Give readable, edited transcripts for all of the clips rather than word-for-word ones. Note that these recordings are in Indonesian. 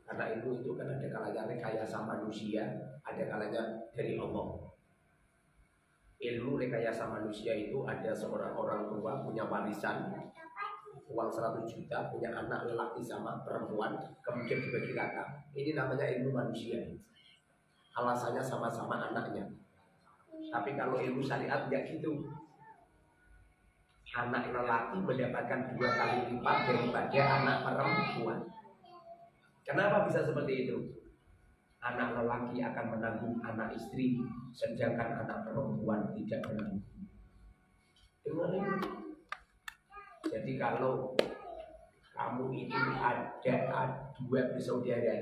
Karena ilmu itu kan ada kalanya rekayasa manusia, ada kalanya dari Allah. Ilmu rekayasa manusia itu ada seorang orang tua punya warisan uang 100 juta, punya anak lelaki sama perempuan, kemudian dibagi rata. Ini namanya ilmu manusia. Alasannya sama-sama anaknya. Tapi kalau ilmu syariat nggak gitu. Anak lelaki mendapatkan 2 kali lipat daripada anak perempuan. Kenapa bisa seperti itu? Anak lelaki akan menanggung anak istri, sedangkan anak perempuan tidak menanggung. Dengar ini. Jadi kalau kamu itu ada 2 bersaudara,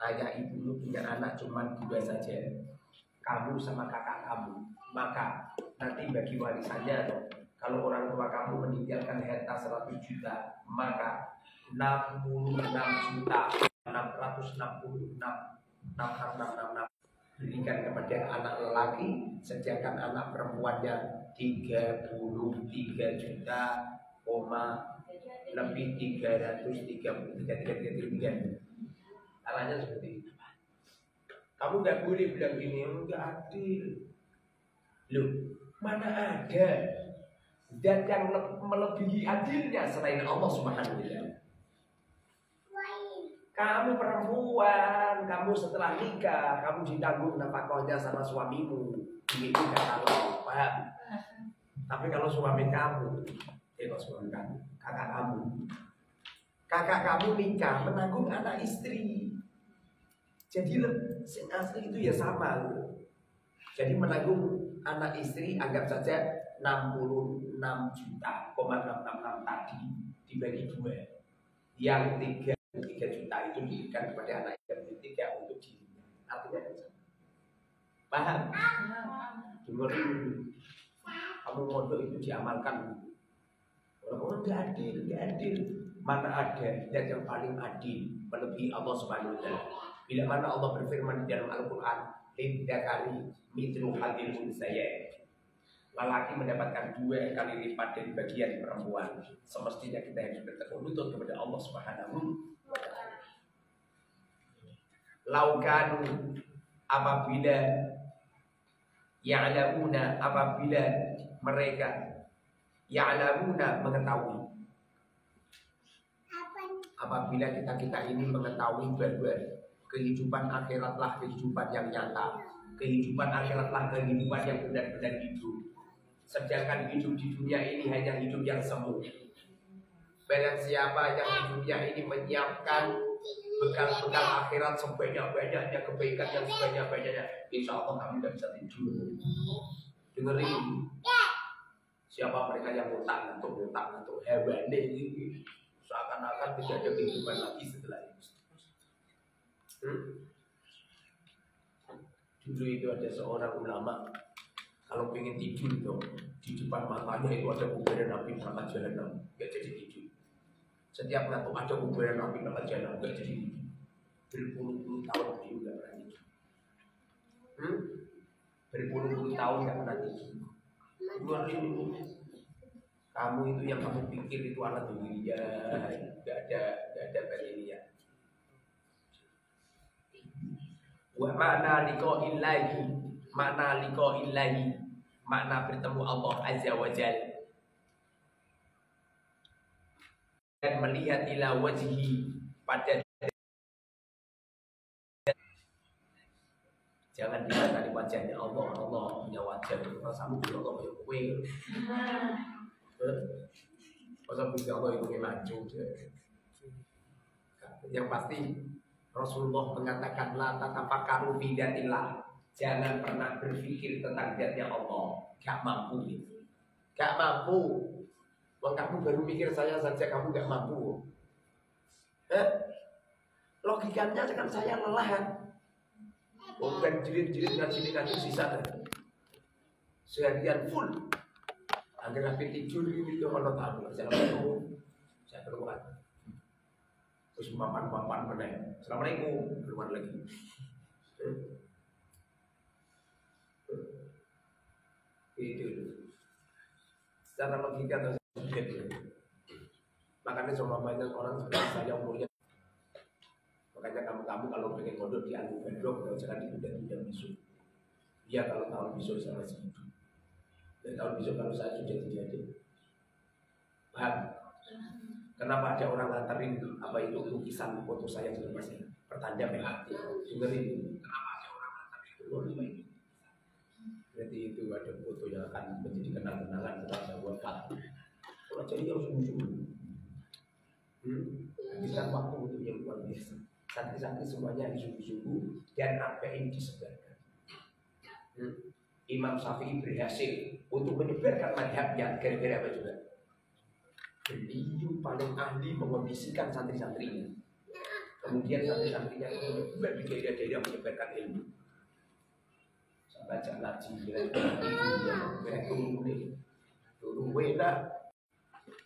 ayah ibu punya anak cuma 2 saja, kamu sama kakak kamu, maka nanti bagi warisannya, kalau orang tua kamu meninggalkan harta 100 juta, maka 66.666 berikan kepada anak lelaki, sedangkan anak perempuannya 33 juta, lebih 333. Caranya seperti itu. Kamu nggak boleh bilang ini nggak adil. Loh, mana ada dan yang melebihi adilnya selain Allah Subhanahu wa Ta'ala. Kamu perempuan, kamu setelah nikah, kamu ditanggung nafkahnya sama suamimu. Ini tidak kalau paham. Tapi kalau suami kamu, suami kamu, kakak kamu nikah menanggung anak istri. Jadi asli itu ya sama. Jadi menanggung anak istri anggap saja 66 juta, 666 tadi dibagi 2. Yang 3 juta itu diberikan kepada anak yang 3 untuk dirinya. Artinya kan sama. Paham? Dengerin. Kamu mondok itu diamalkan. Orang-orang nggak adil. Mana ada dan yang paling adil melebihi Allah Subhanahu wa Ta'ala. Bila mana Allah berfirman di dalam Al-Quran, "Lidzakari mithlu hadzil unsayyain." Lelaki mendapatkan 2 kali lipat dari bagian perempuan. Semestinya kita harus bertekun lutut kepada Allah Subhanahu wa Ta'ala. Laukanu apabila ya'lamuna, apabila mereka ya'lamuna mengetahui, apabila kita ini mengetahui bahwa kehidupan akhiratlah kehidupan yang nyata, kehidupan akhiratlah kehidupan yang benar-benar hidup, sedangkan hidup di dunia ini hanya hidup yang semu. Barang siapa yang hidupnya ini menyiapkan bekal-bekal akhirat sebanyak-banyaknya, kebaikan yang sebanyak-banyaknya, insya Allah kami tidak bisa tidur. Dengerin, siapa mereka yang utang-utang hewan ini, seakan-akan tidak ada kehidupan lagi setelah itu. Dulu itu ada seorang ulama, kalau pengen tidur tuh, di depan matanya itu ada kuburan api neraka jahanam, nggak jadi tidur. Setiap ngantuk ada kuburan api neraka jahanam, nggak jadi tidur. Berpuluh-puluh tahun dia nggak pernah tidur. Berpuluh-puluh tahun nggak pernah tidur. Kamu itu yang kamu pikir itu alat dunia, nggak ada bagiannya. Wa makna liqa'illahi, makna bertemu Allah Azza wa Jalla dan melihat ila wajhi, pada jangan dilihat wajahnya Allah. Allah punya wajah, rasamu punya Allah punya kue. Masa punya Allah itu maju. Yang pasti Rasulullah mengatakan la tatafakkaru fi dzatillah. Jangan pernah berpikir tentang zatnya Allah. Gak mampu. Wong kamu baru mikir saya saja kamu gak mampu. Logikanya kan saya lelah. Bukan jilid-jilid ngaji sisa seharian full. Agar habis tidur ini itu kalau tahu saya keluar. Terus mapan benar. Assalamualaikum, keluar lagi. Itu. Secara logika atau subjektif. Makanya sama banyak orang seperti saya umurnya Makanya kamu kalau pengen mondok di Anu Bandung, jangan ditunda-tunda besok. Iya kalau tahun besok saya masih hidup. Dan tahun besok kalau saya sudah tidak ada. Paham? Kenapa ada orang nganterin apa itu lukisan foto saya di rumah saya? Pertanda PHT. Dengerin. Kenapa ada orang nganterin itu? Berarti itu ada foto yang akan menjadi kenang-kenangan setelah saya buat kartu. Kalau jadi harus sungguh-sungguh. Habiskan waktu untuk yang luar biasa. Santri-santri semuanya disungguh-sungguh dan apa yang disebarkan. Imam Syafi'i berhasil untuk menyebarkan madhabnya gara-gara apa juga? Beliau paling ahli mengondisikan santri-santrinya. Kemudian santri-santrinya itu menyebar di daerah-daerah menyebarkan ilmu. Baca ngaji, turun wena.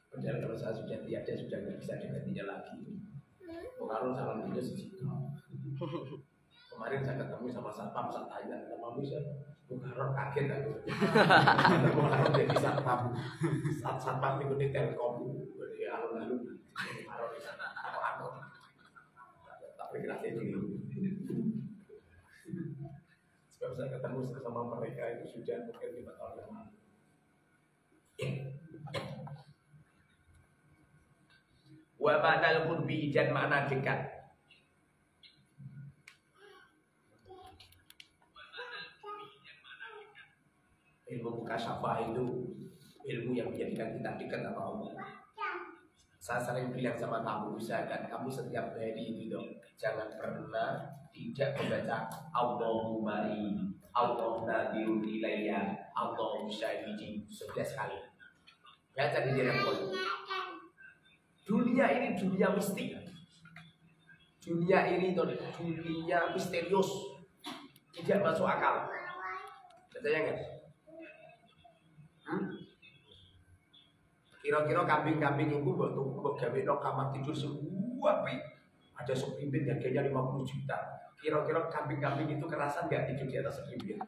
Padahal kalau saya sudah tiada, sudah nggak bisa digantinya lagi. Pengaruh salam itu sejuta. Kemarin saya ketemu sama satpam, saya tanya, namamu siapa? Pengaruh kaget aku. Pengaruh jadi satpam. Satpam itu di Telkom. Jadi alun-alun. Pengaruh di sana. Aku. Tapi kira ini. Sebab saya ketemu sama mereka itu sudah mungkin 5 tahun yang lalu. Wa ma'nal qurbi dan makna dekat. Ilmu mukasyafah itu ilmu yang menjadikan kita dekat sama Allah. Saya sering bilang sama kamu, usahakan kamu setiap hari itu dong, jangan pernah tidak membaca Allahumma Allahu nadirun ilayya Allahu syahidi 11 kali. Baca di dalam Quran. Dunia ini dunia mistik. Dunia ini dunia misterius. Tidak masuk akal. Percaya enggak? Kira-kira kambing-kambing itu mbok gawe kamar tidur semua ada seprimbit harganya 50 juta. Kira-kira kambing-kambing itu kerasan nggak tidur di atas seprimbit?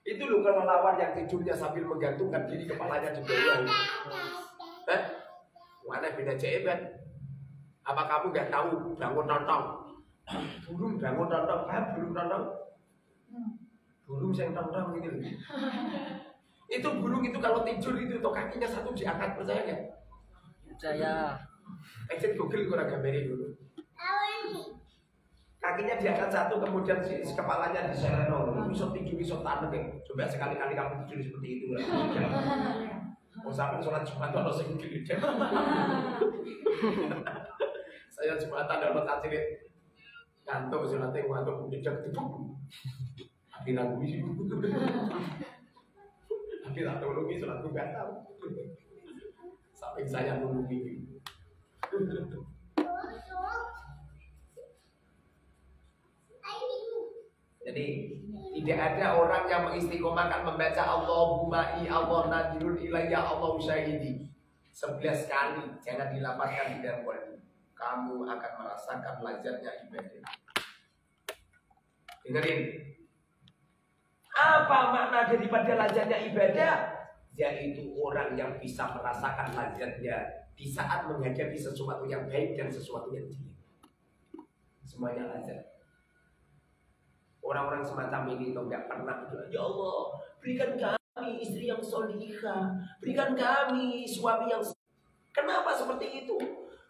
Itu loh kelelawar yang tidurnya sambil menggantungkan diri kepalanya di bawah. Mana beda hebat? Apa kamu nggak tahu bangun tontong? Burung bangun tontong, paham burung tontong? Burung yang tontong gitu. Itu burung itu kalau tidur itu tuh kakinya satu diangkat, percaya nggak? Percaya. Cek Google kurang gambarin dulu. Kakinya diangkat satu, kemudian si kepalanya disereno. Bisa tidur, bisa tanam ya. Coba sekali-kali kamu tidur seperti itu. Mau sampai sholat Jumat kalau saya gini. Saya Jumatan dapat hasilnya. Kantor sholatnya ngantuk jejak tidur. Tapi lagu ini. Tapi tak tahu lagi sholat itu nggak tahu. Sampai saya nunggu. Jadi tidak ada orang yang mengistiqomahkan membaca Allahumma Allah nadirun ilayya Allah syahidi 11 kali. Jangan dilapatkan di dalam Quran. Kamu akan merasakan lazatnya ibadah. Dengerin. Apa makna daripada lazatnya ibadah? Yaitu orang yang bisa merasakan lazatnya di saat menghadapi sesuatu yang baik dan sesuatu yang jelek. Semuanya lazat. Orang-orang semacam ini itu nggak pernah berdoa, ya Allah, berikan kami istri yang solihah, berikan kami suami yang. Kenapa seperti itu?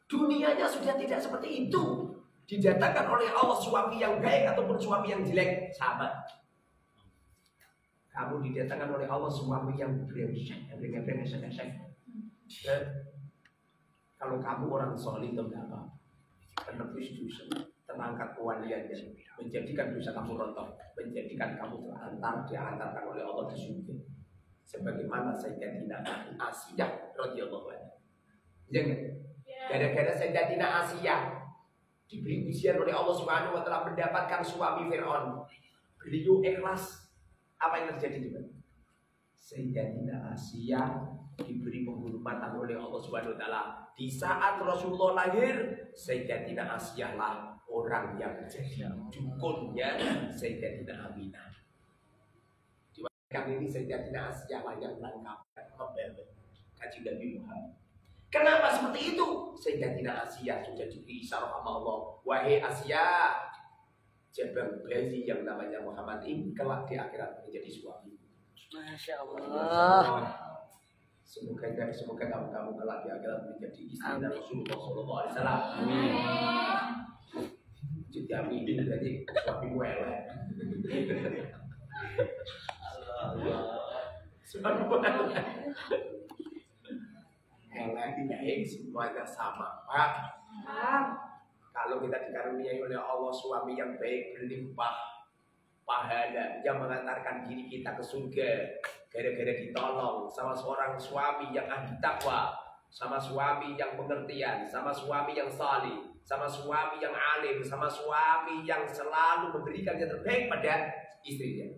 Dunianya sudah tidak seperti itu. Didatangkan oleh Allah suami yang baik ataupun suami yang jelek sama. Kamu didatangkan oleh Allah suami yang brengsek, kalau kamu orang solih itu nggak apa, penebus dosa, terangkat kewaliannya, menjadikan dosa kamu rontok, menjadikan kamu diantarkan oleh Allah ke surga. Sebagaimana Sayyidatina Asiyah radhiyallahu anha. Jangan. Gara-gara Sayyidatina Asiyah diberi ujian oleh Allah Subhanahu wa taala mendapatkan suami Firaun. Beliau ikhlas. Apa yang terjadi juga? Sayyidatina Asiyah diberi penghormatan oleh Allah Subhanahu wa taala. Di saat Rasulullah lahir, Sayyidatina Asiyah lah orang yang jadi dukunnya Sayyidatina Aminah. Di kali ini Sayyidatina Asiyah lah yang menangkap membela kaji Nabi Muhammad. Kenapa seperti itu? Sehingga Tina Asia sudah diberi isyarat sama Allah. Wahai Asia, jabang bayi yang namanya Muhammad ini kelak di akhirat menjadi suami. Masya Allah. Semoga kamu kelak di akhirat menjadi istri Rasulullah Sallallahu Alaihi Wasallam. Jadi amin berarti suamimu elek. Subhanallah. Elek baik semuanya sama, Pak. Kalau kita dikaruniai oleh Allah suami yang baik berlimpah pahala yang mengantarkan diri kita ke surga gara-gara ditolong sama seorang suami yang ahli takwa, sama suami yang pengertian, sama suami yang salih, sama suami yang alim, sama suami yang selalu memberikan yang terbaik pada istrinya.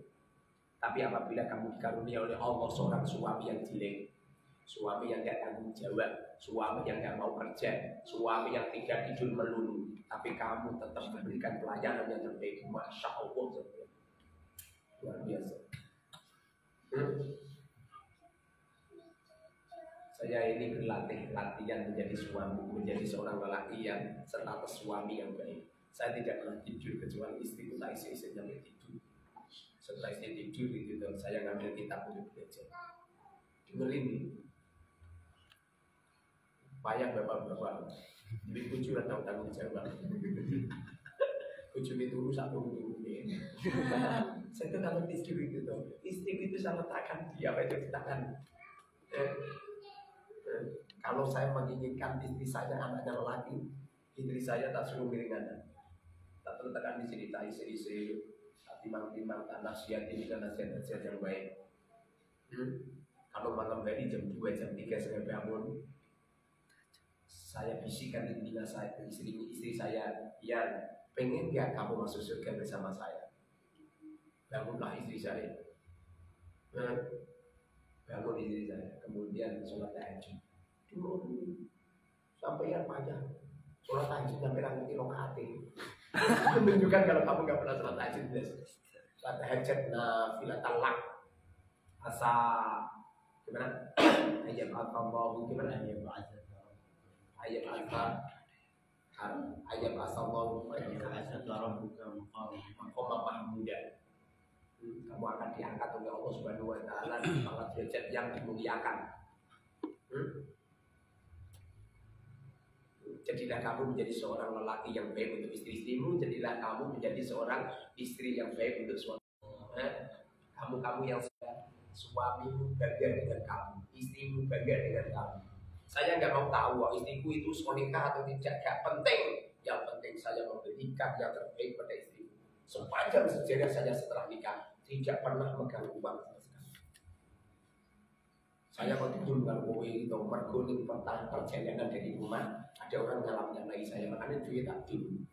Tapi apabila kamu dikaruniai oleh Allah seorang suami yang jelek, suami yang tidak tanggung jawab, suami yang tidak mau kerja, suami yang tidak tidur melulu, tapi kamu tetap memberikan pelayanan yang terbaik, Masya Allah, luar biasa. Saya ini berlatih latihan menjadi suami, menjadi seorang lelaki yang status suami yang baik. Saya tidak pernah tidur kecuali istri itu isi sampai tidur. Setelah istri tidur gitu, saya ngambil kitab untuk belajar. Dengerin nih. Payah bapak-bapak, jadi kucuran tahu tanggung jawab. Kucur itu satu ini. Saya tuh kalau istri itu saya letakkan dia apa itu di tangan. Kalau saya menginginkan istri saya anaknya lelaki, istri saya tak suruh miring anak, tak letakkan di sini, tak isi, tak timang-timang, tak nasihat ini dan nasihat yang baik. Kalau malam hari jam 2, jam 3 saya bangun, saya bisikan intinya saya ke istri saya, yang pengen gak kamu masuk surga bersama saya? Bangunlah istri saya. Bangun istri saya. Kemudian sholat tahajud. Dulu sampai yang panjang. Sholat tahajud sampai nanti rokaatnya. Menunjukkan kalau kamu gak pernah sholat tahajud. Sholat tahajud nafilah talak. Asa gimana? Ayat al-Fatihah gimana? Ayat asallahu mahmudan. Kamu akan diangkat oleh Allah Subhanahu wa taala di pangkat derajat yang dimuliakan. Jadilah kamu menjadi seorang lelaki yang baik untuk istri-istrimu, jadilah kamu menjadi seorang istri yang baik untuk suami. Kamu yang suamimu bangga dengan kamu, istrimu bangga dengan kamu. Saya nggak mau tahu istriku itu sonikah atau tidak, gak penting. Yang penting saya memberikan yang terbaik pada istriku. Sepanjang sejarah saya setelah nikah tidak pernah megang uang sama sekali. Saya waktu itu dengan kowe itu merguning perjalanan dari rumah, ada orang nyalap-nyalahi saya, makanya duit tak dulu.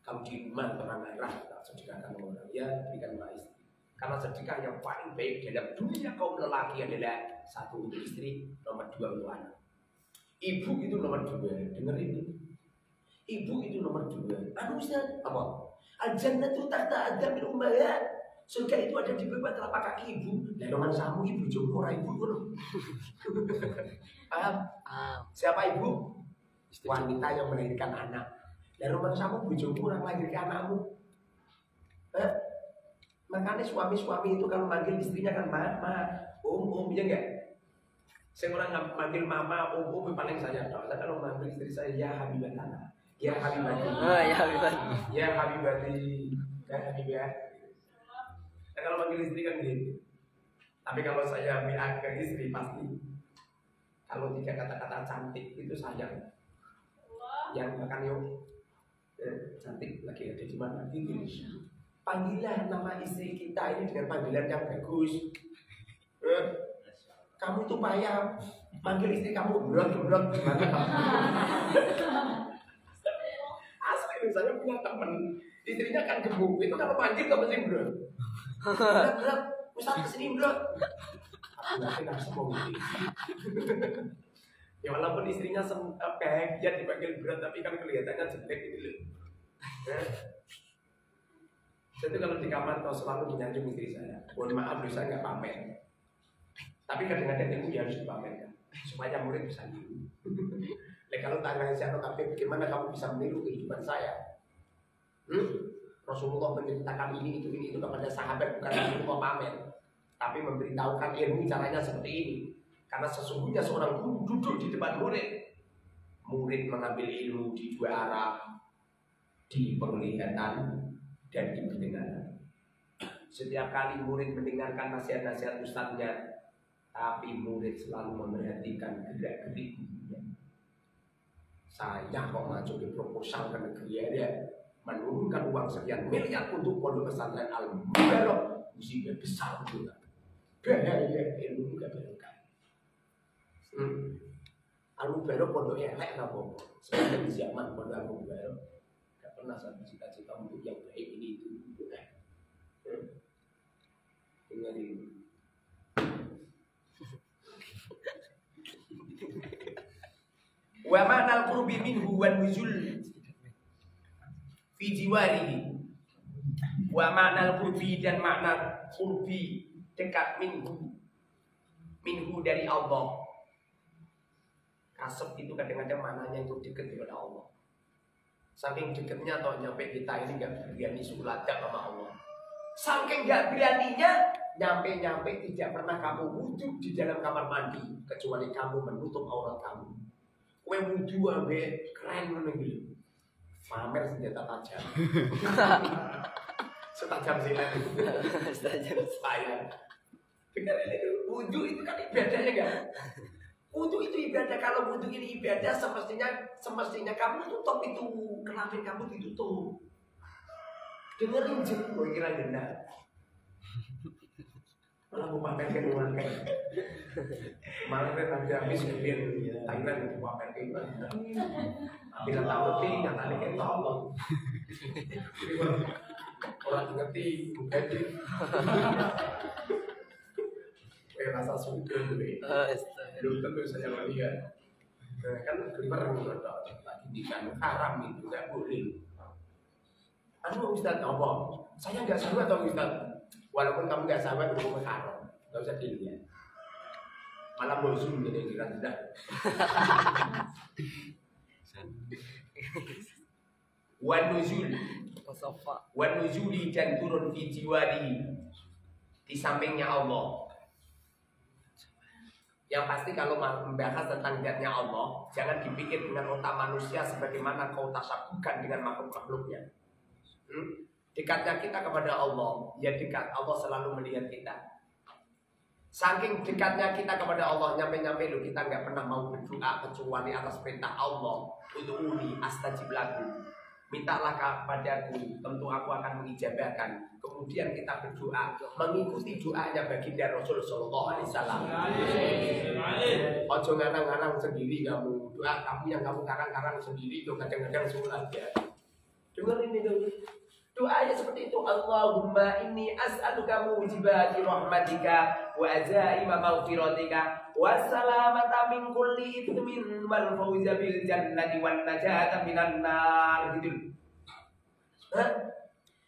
Kamu di rumah pernah marah, tak sedekahkan orang, ya berikan sama istri. Karena sedekah yang paling baik dalam dunia kaum lelaki adalah satu untuk istri, nomor 2 untuk anak. Ibu itu nomor 2, dengerin ini. Ibu itu nomor 2. Ustaz, apa? Al-jannatu tahta aqdamil ummahat. Surga itu ada di bawah telapak kaki ibu. Lah nomor samu ibu jowo ora ibu ngono. Paham? Siapa ibu? Wanita yang melahirkan anak. Lah nomor samu bojomu ora melahirkan anakmu. Makanya suami-suami itu kalau manggil istrinya kan mama, ya enggak? Saya orang manggil mama, paling saya tahu. Saya kalau manggil istri saya, ya Habibatana, ya Habibati, ya Habibati, ya Habibati, ya Habibat. Saya kalau manggil istri kan gitu. Tapi kalau saya bilang ke istri pasti, kalau 3 kata-kata cantik itu sayang. Yang makan yuk, cantik lagi ada di mana? Gitu. Panggillah nama istri kita ini dengan panggilan yang bagus. Kamu itu payah manggil istri kamu geblok asli. Saya punya temen istrinya kan gebuk, itu kalau manggil gak mesti geblok. Ustaz kesini geblok. Aku gak bisa mau gitu. Ya walaupun istrinya bahagia dipanggil berat, tapi kan kelihatannya jelek gitu loh. Saya itu kalau di kamar selalu menyanjung istri saya. Mohon maaf, saya nggak pamer. Tapi kadang-kadang itu ya harus dipamerkan. supaya murid bisa niru. Kalau tak ngasih tapi bagaimana kamu bisa meniru kehidupan saya? Rasulullah menceritakan ini itu kepada sahabat, bukan Rasulullah pamer, tapi memberitahukan ilmu caranya seperti ini. Karena sesungguhnya seorang guru duduk di depan murid, murid mengambil ilmu di dua arah, di penglihatan dan di pendengaran. Setiap kali murid mendengarkan nasihat-nasihat ustadznya, tapi murid selalu memerhatikan gerak-gerik gurunya. Saya kok maju di proposal ke negeri ada menurunkan uang sekian miliar untuk pondok pesantren Al-Mubarak, musibah besar juga. Bahaya ilmu gak barokah. Al-Mubarak pondoknya elek apa? Sebenarnya di zaman pondok Al-Mubarak gak pernah saya cita-cita untuk yang baik ini itu. Dengar ini. Wa ma'nal qurbi minhu wan nuzul fi jiwarihi. Wa ma'nal qurbi dan makna qurbi dekat minhu dari Allah. Kasab itu kadang-kadang maknanya itu dekat kepada Allah. Saking dekatnya atau nyampe kita ini gak berani sholat sama Allah. Saking gak beraninya nyampe tidak pernah kamu wudhu di dalam kamar mandi kecuali kamu menutup aurat kamu. Kue wudhu ambil keren menunggu. Pamer senjata tajam. Setajam silat. Setajam saya. Dengar ini wudhu itu kan ibadahnya kan? Wudhu itu ibadah. Kalau wudhu ini ibadah semestinya kamu tutup itu kelamin kamu ditutup. Dengerin jempol kira benar. Malah mau pamerkan uang kan. Malah kan nanti habis kemudian Thailand mau pamerkan uang. Bila tak ngerti nyatanya kayak tolong. Orang ngerti bukan sih. Kayak rasa suka belum tentu saya melihat. Kan kelimparan lagi di kan haram itu nggak boleh. Anu Ustaz apa? Saya nggak sahabat atau Ustaz? Walaupun kamu nggak sahabat, kamu haram. Nggak usah dilihat. Malah bosun jadi kira-kira. Wan nuzuli dan turun fi jiwari di sampingnya Allah. Yang pasti kalau membahas tentang zatnya Allah, jangan dipikir dengan otak manusia sebagaimana kau tasabbuhkan dengan makhluk-makhluknya. Dekatnya kita kepada Allah, ya dekat. Allah selalu melihat kita. Saking dekatnya kita kepada Allah, nyampe-nyampe loh kita nggak pernah mau berdoa kecuali atas perintah Allah. Ud'uni astajib lakum. Mintalah kepadaku, tentu aku akan mengijabahkan. Kemudian kita berdoa mengikuti doanya baginda Rasul Sallallahu Alaihi Wasallam. Ojo ngarang-ngarang sendiri kamu doa kamu yang kamu karang-karang sendiri itu kadang-kadang sholat ya. Dengerin itu. Doanya seperti itu. Allahumma inni as'aluka mujibati rahmatika wa azaima maghfiratika wa salamata min kulli ithmin wal fawza bil jannati wan najata minan nar gitu.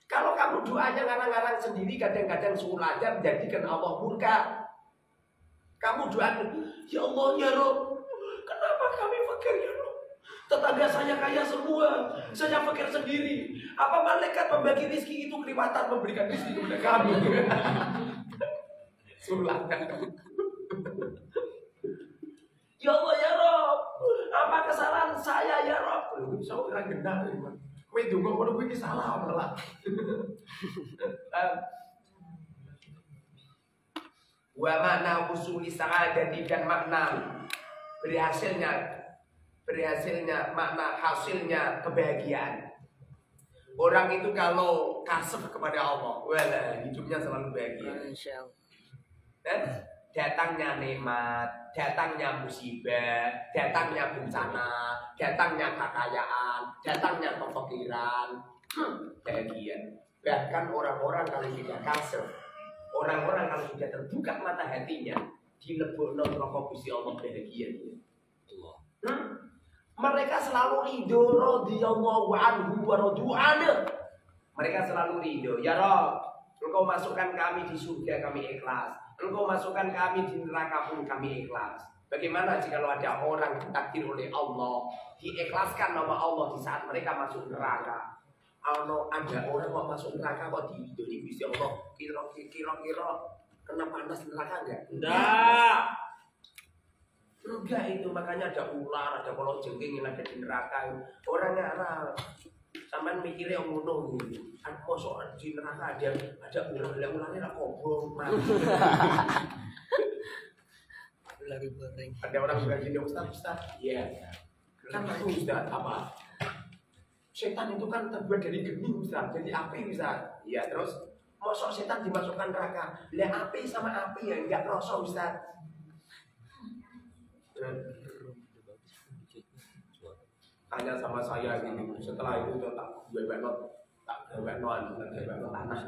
Kalau kamu doanya ngarang-ngarang sendiri kadang-kadang sengaja menjadikan Allah murka. Kamu doa, ya Allah ya Rabb, kenapa kami fakir ya Rabb? Tetangga saya kaya semua, saya fakir sendiri. Apa malaikat membagi rezeki itu kelewatan memberikan rezeki kepada kamu? Sulah. Ya Allah ya Rabb, apa kesalahan saya ya Rabb? Saya orang gendah. Kowe ndonga ngono kuwi salah malah. Wa makna usuli sa'adati dan makna berhasilnya makna hasilnya kebahagiaan. Orang itu kalau kasih kepada Allah, wala hidupnya selalu bahagia. Dan datangnya nikmat, datangnya musibah, datangnya bencana, datangnya kekayaan, datangnya kefakiran, bahagia. Bahkan orang-orang kalau tidak kasih, orang-orang kalau sudah terbuka mata hatinya, dilebokno neraka Gusti Allah bahagia. Mereka selalu ridho radhiyallahu anhu wa radu'ana. Mereka selalu ridho, ya Rabb, Engkau masukkan kami di surga, kami ikhlas. Engkau masukkan kami di neraka pun kami ikhlas. Bagaimana jika ada orang ditakdir oleh Allah, diikhlaskan nama Allah di saat mereka masuk neraka? Kalau ada orang mau masuk neraka kok di visi Allah, kira-kira kena panas neraka enggak? Enggak itu, makanya ada ular, ada kolong jengking yang ada di neraka. Orang ngarang, sampean mikirnya ngono gitu. Aku soal di neraka ada ularnya lah kobong mati. Lari goreng. Ada orang juga gini, Ustaz. Iya. Kan aku Ustaz apa? Setan itu kan terbuat dari geni Ustaz, jadi api Ustaz. Iya, terus mosok setan dimasukkan neraka. Lah api sama api ya enggak rasa Ustaz. Tanya sama saya gini, setelah itu tak bebek tanah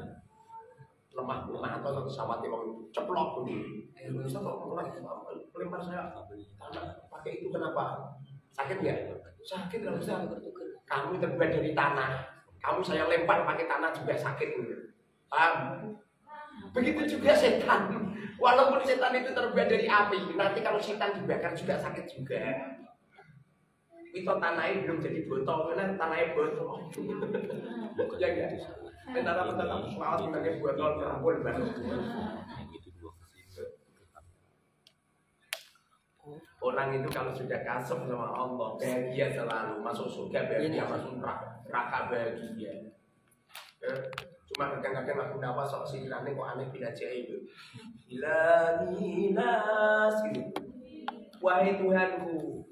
lemah atau pesawat yang ceplok begini. Bisa kok melempar saya tanah pakai itu kenapa? Sakit nggak? Sakit nggak bisa. Kamu terbuat dari tanah, kamu saya lempar pakai tanah juga sakit. Paham? Begitu juga setan. Walaupun setan itu terbuat dari api, nanti kalau setan dibakar juga sakit juga. Itu tanahnya belum jadi botol, kan tanahnya botol. Ya enggak? Tentara tetap semangat sebagai botol terampul baru. Orang itu kalau sudah kasih sama Allah, bahagia selalu, masuk surga bahagia, masuk neraka bahagia. Cuma kadang-kadang aku dapat sok sinirane kok aneh bila jahil. Ilahinas gitu. Wahai Tuhanku,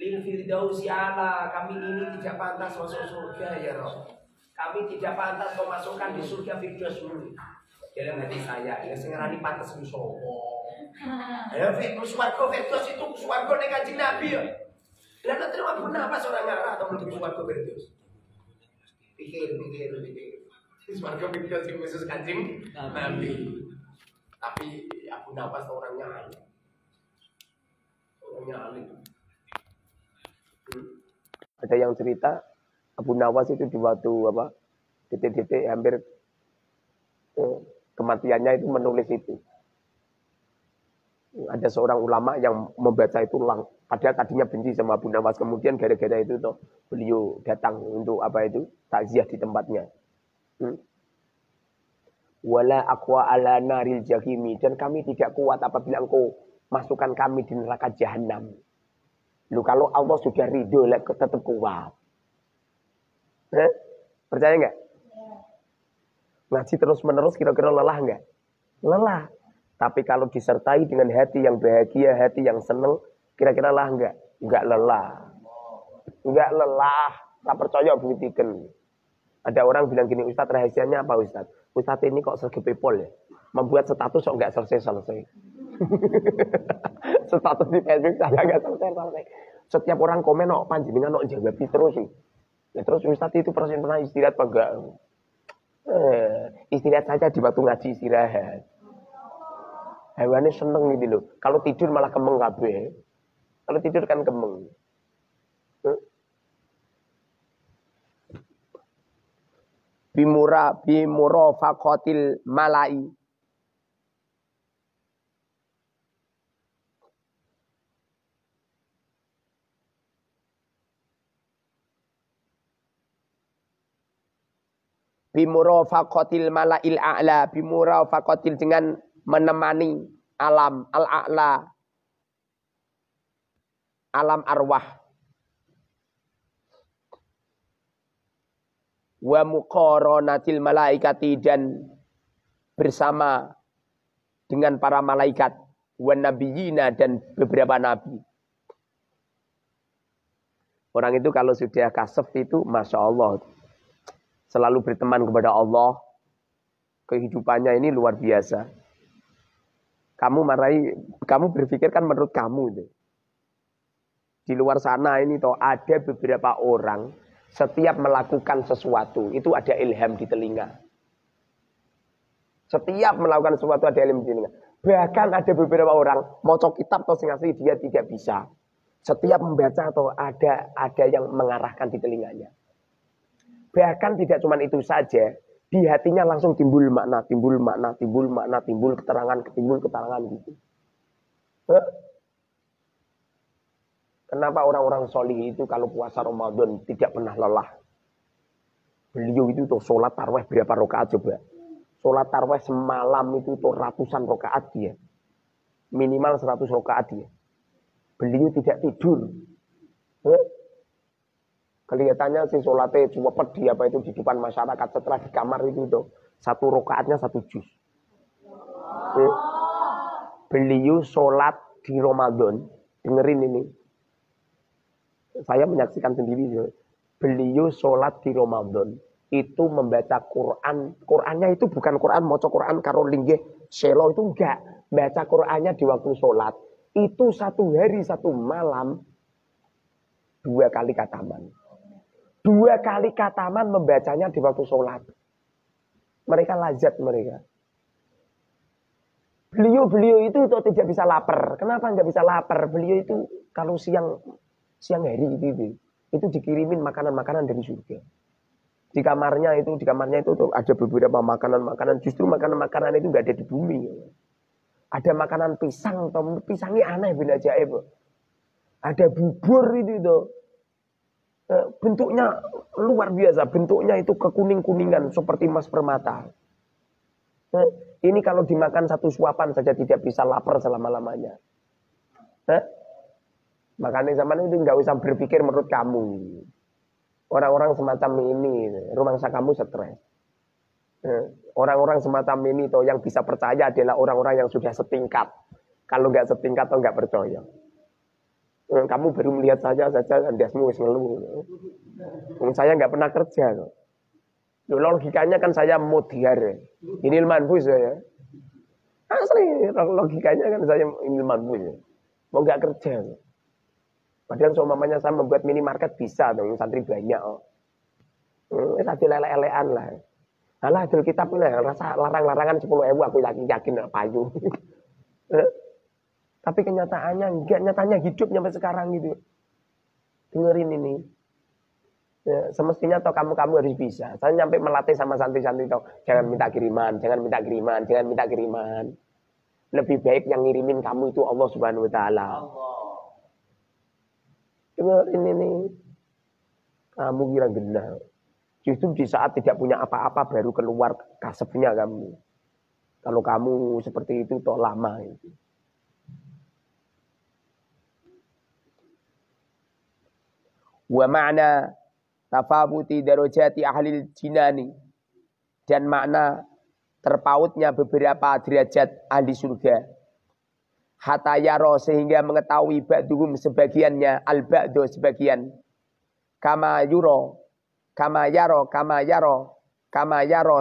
lil firdausi ala, kami ini tidak pantas masuk surga ya Rabb. Kami tidak pantas kau masukkan di surga firdausmu. Dalam hati saya, ya sengarani pantas musowo. Ya swarga firdaus itu swarga nek Kanjeng Nabi ya. Lah nek terima benar apa seorang ngarah atau mlebu swarga firdaus. Pikir. Swarga firdaus itu khusus Kanjeng Nabi. Tapi Abu Nawas orangnya alim. Ada yang cerita Abu Nawas itu di waktu detik-detik hampir kematiannya itu menulis itu. Ada seorang ulama yang membaca itu padahal tadinya benci sama Abu Nawas, kemudian gara-gara itu toh beliau datang untuk takziah di tempatnya. Wala aqwa ala naril jahimi, dan kami tidak kuat apabila engkau masukkan kami di neraka jahanam. Lu kalau Allah sudah ridho, tetap kuat. Percaya nggak? Ngaji terus menerus kira-kira lelah nggak? Lelah. Tapi kalau disertai dengan hati yang bahagia, hati yang senang, kira-kira lelah nggak? Nggak lelah. Nggak lelah. Tak percaya buktikan. Ada orang bilang gini, Ustadz rahasianya apa Ustadz? Ustadz ini kok sergi people ya? Membuat status kok nggak selesai-selesai. Status di Facebook saya nggak selesai-selesai. Setiap orang komen kok panjenengan kok jawab terus sih. Ya, terus Ustadz itu pernah istirahat apa enggak? Istirahat saja di waktu ngaji istirahat. Hewannya seneng gitu loh. Kalau tidur malah kemeng kabeh. Kalau tidur kan kemeng. Bimura faqatil malai. Bimurafaqatil malail a'la, bimurafaqatil dengan menemani alam al-a'la, alam arwah. Wa muqaranatil malaikati, dan bersama dengan para malaikat, wa nabiyina, dan beberapa nabi. Orang itu kalau sudah kasaf itu Masya Allah, selalu berteman kepada Allah. Kehidupannya ini luar biasa. Kamu berpikir kan menurut kamu itu. Di luar sana ini toh ada beberapa orang setiap melakukan sesuatu itu ada ilham di telinga. Setiap melakukan sesuatu ada ilham di telinga. Bahkan ada beberapa orang maca kitab toh sing asli dia tidak bisa. Setiap membaca toh ada yang mengarahkan di telinganya. Bahkan tidak cuma itu saja, di hatinya langsung timbul makna, timbul keterangan gitu. Kenapa orang-orang solih itu kalau puasa Ramadan tidak pernah lelah? Beliau itu tuh sholat tarawih berapa rakaat coba? Sholat tarawih semalam itu tuh ratusan rakaat dia. Minimal 100 rakaat dia. Beliau tidak tidur. Kelihatannya sih sholatnya cepet di apa itu di depan masyarakat. Setelah di kamar itu tuh 1 rakaatnya 1 juz. Beliau sholat di Ramadan. Dengerin ini. Saya menyaksikan sendiri. Beliau sholat di Ramadan. Itu membaca Quran. Qurannya itu bukan Quran. Maca Quran karo linggih selo itu enggak. Baca Qurannya di waktu sholat. Itu 1 hari 1 malam. 2 kali kataman. 2 kali kataman membacanya di waktu sholat. Mereka lazat mereka. Beliau itu tidak bisa lapar. Kenapa nggak bisa lapar? Beliau itu kalau siang hari itu dikirimin makanan-makanan dari surga. Di kamarnya itu tuh ada beberapa makanan-makanan. Justru makanan-makanan itu nggak ada di bumi. Ada makanan pisang, pisangnya aneh bin ajaib. Ada bubur itu tuh. Bentuknya luar biasa. Bentuknya itu kekuning-kuningan seperti emas permata. Ini kalau dimakan 1 suapan saja tidak bisa lapar selama-lamanya. Makanya zaman itu nggak usah berpikir menurut kamu. Orang-orang semacam ini, rumangsa kamu stres. Orang-orang semacam ini toh yang bisa percaya adalah orang-orang yang sudah setingkat. Kalau nggak setingkat toh nggak percaya. Kamu baru melihat saja andasmu wis ngeluh. Saya nggak pernah kerja loh. Logikanya kan saya mutiar. Ini manfus ya. Asli logikanya kan saya ini manfus. Mau nggak kerja. Padahal seumpamanya saya membuat minimarket bisa dong, santri banyak. Tadi lele-elean lah. Alah adil kitab lah, rasa larang-larangan 10.000 aku yakin payu. Tapi kenyataannya enggak, nyatanya hidup sampai sekarang gitu. Dengerin ini. Ya, semestinya toh kamu harus bisa. Saya nyampe melatih sama santri-santri toh, jangan minta kiriman. Lebih baik yang ngirimin kamu itu Allah Subhanahu wa taala. Dengerin ini. Kamu kira genah. Justru di saat tidak punya apa-apa baru keluar kasepnya kamu. Kalau kamu seperti itu toh lama itu. Wa ma'na tafabuti darajati ahlil jinani, dan makna terpautnya beberapa derajat ahli surga. Hatta yaro sehingga mengetahui ba'duhum sebagiannya, al-ba'du sebagian. Kama yaro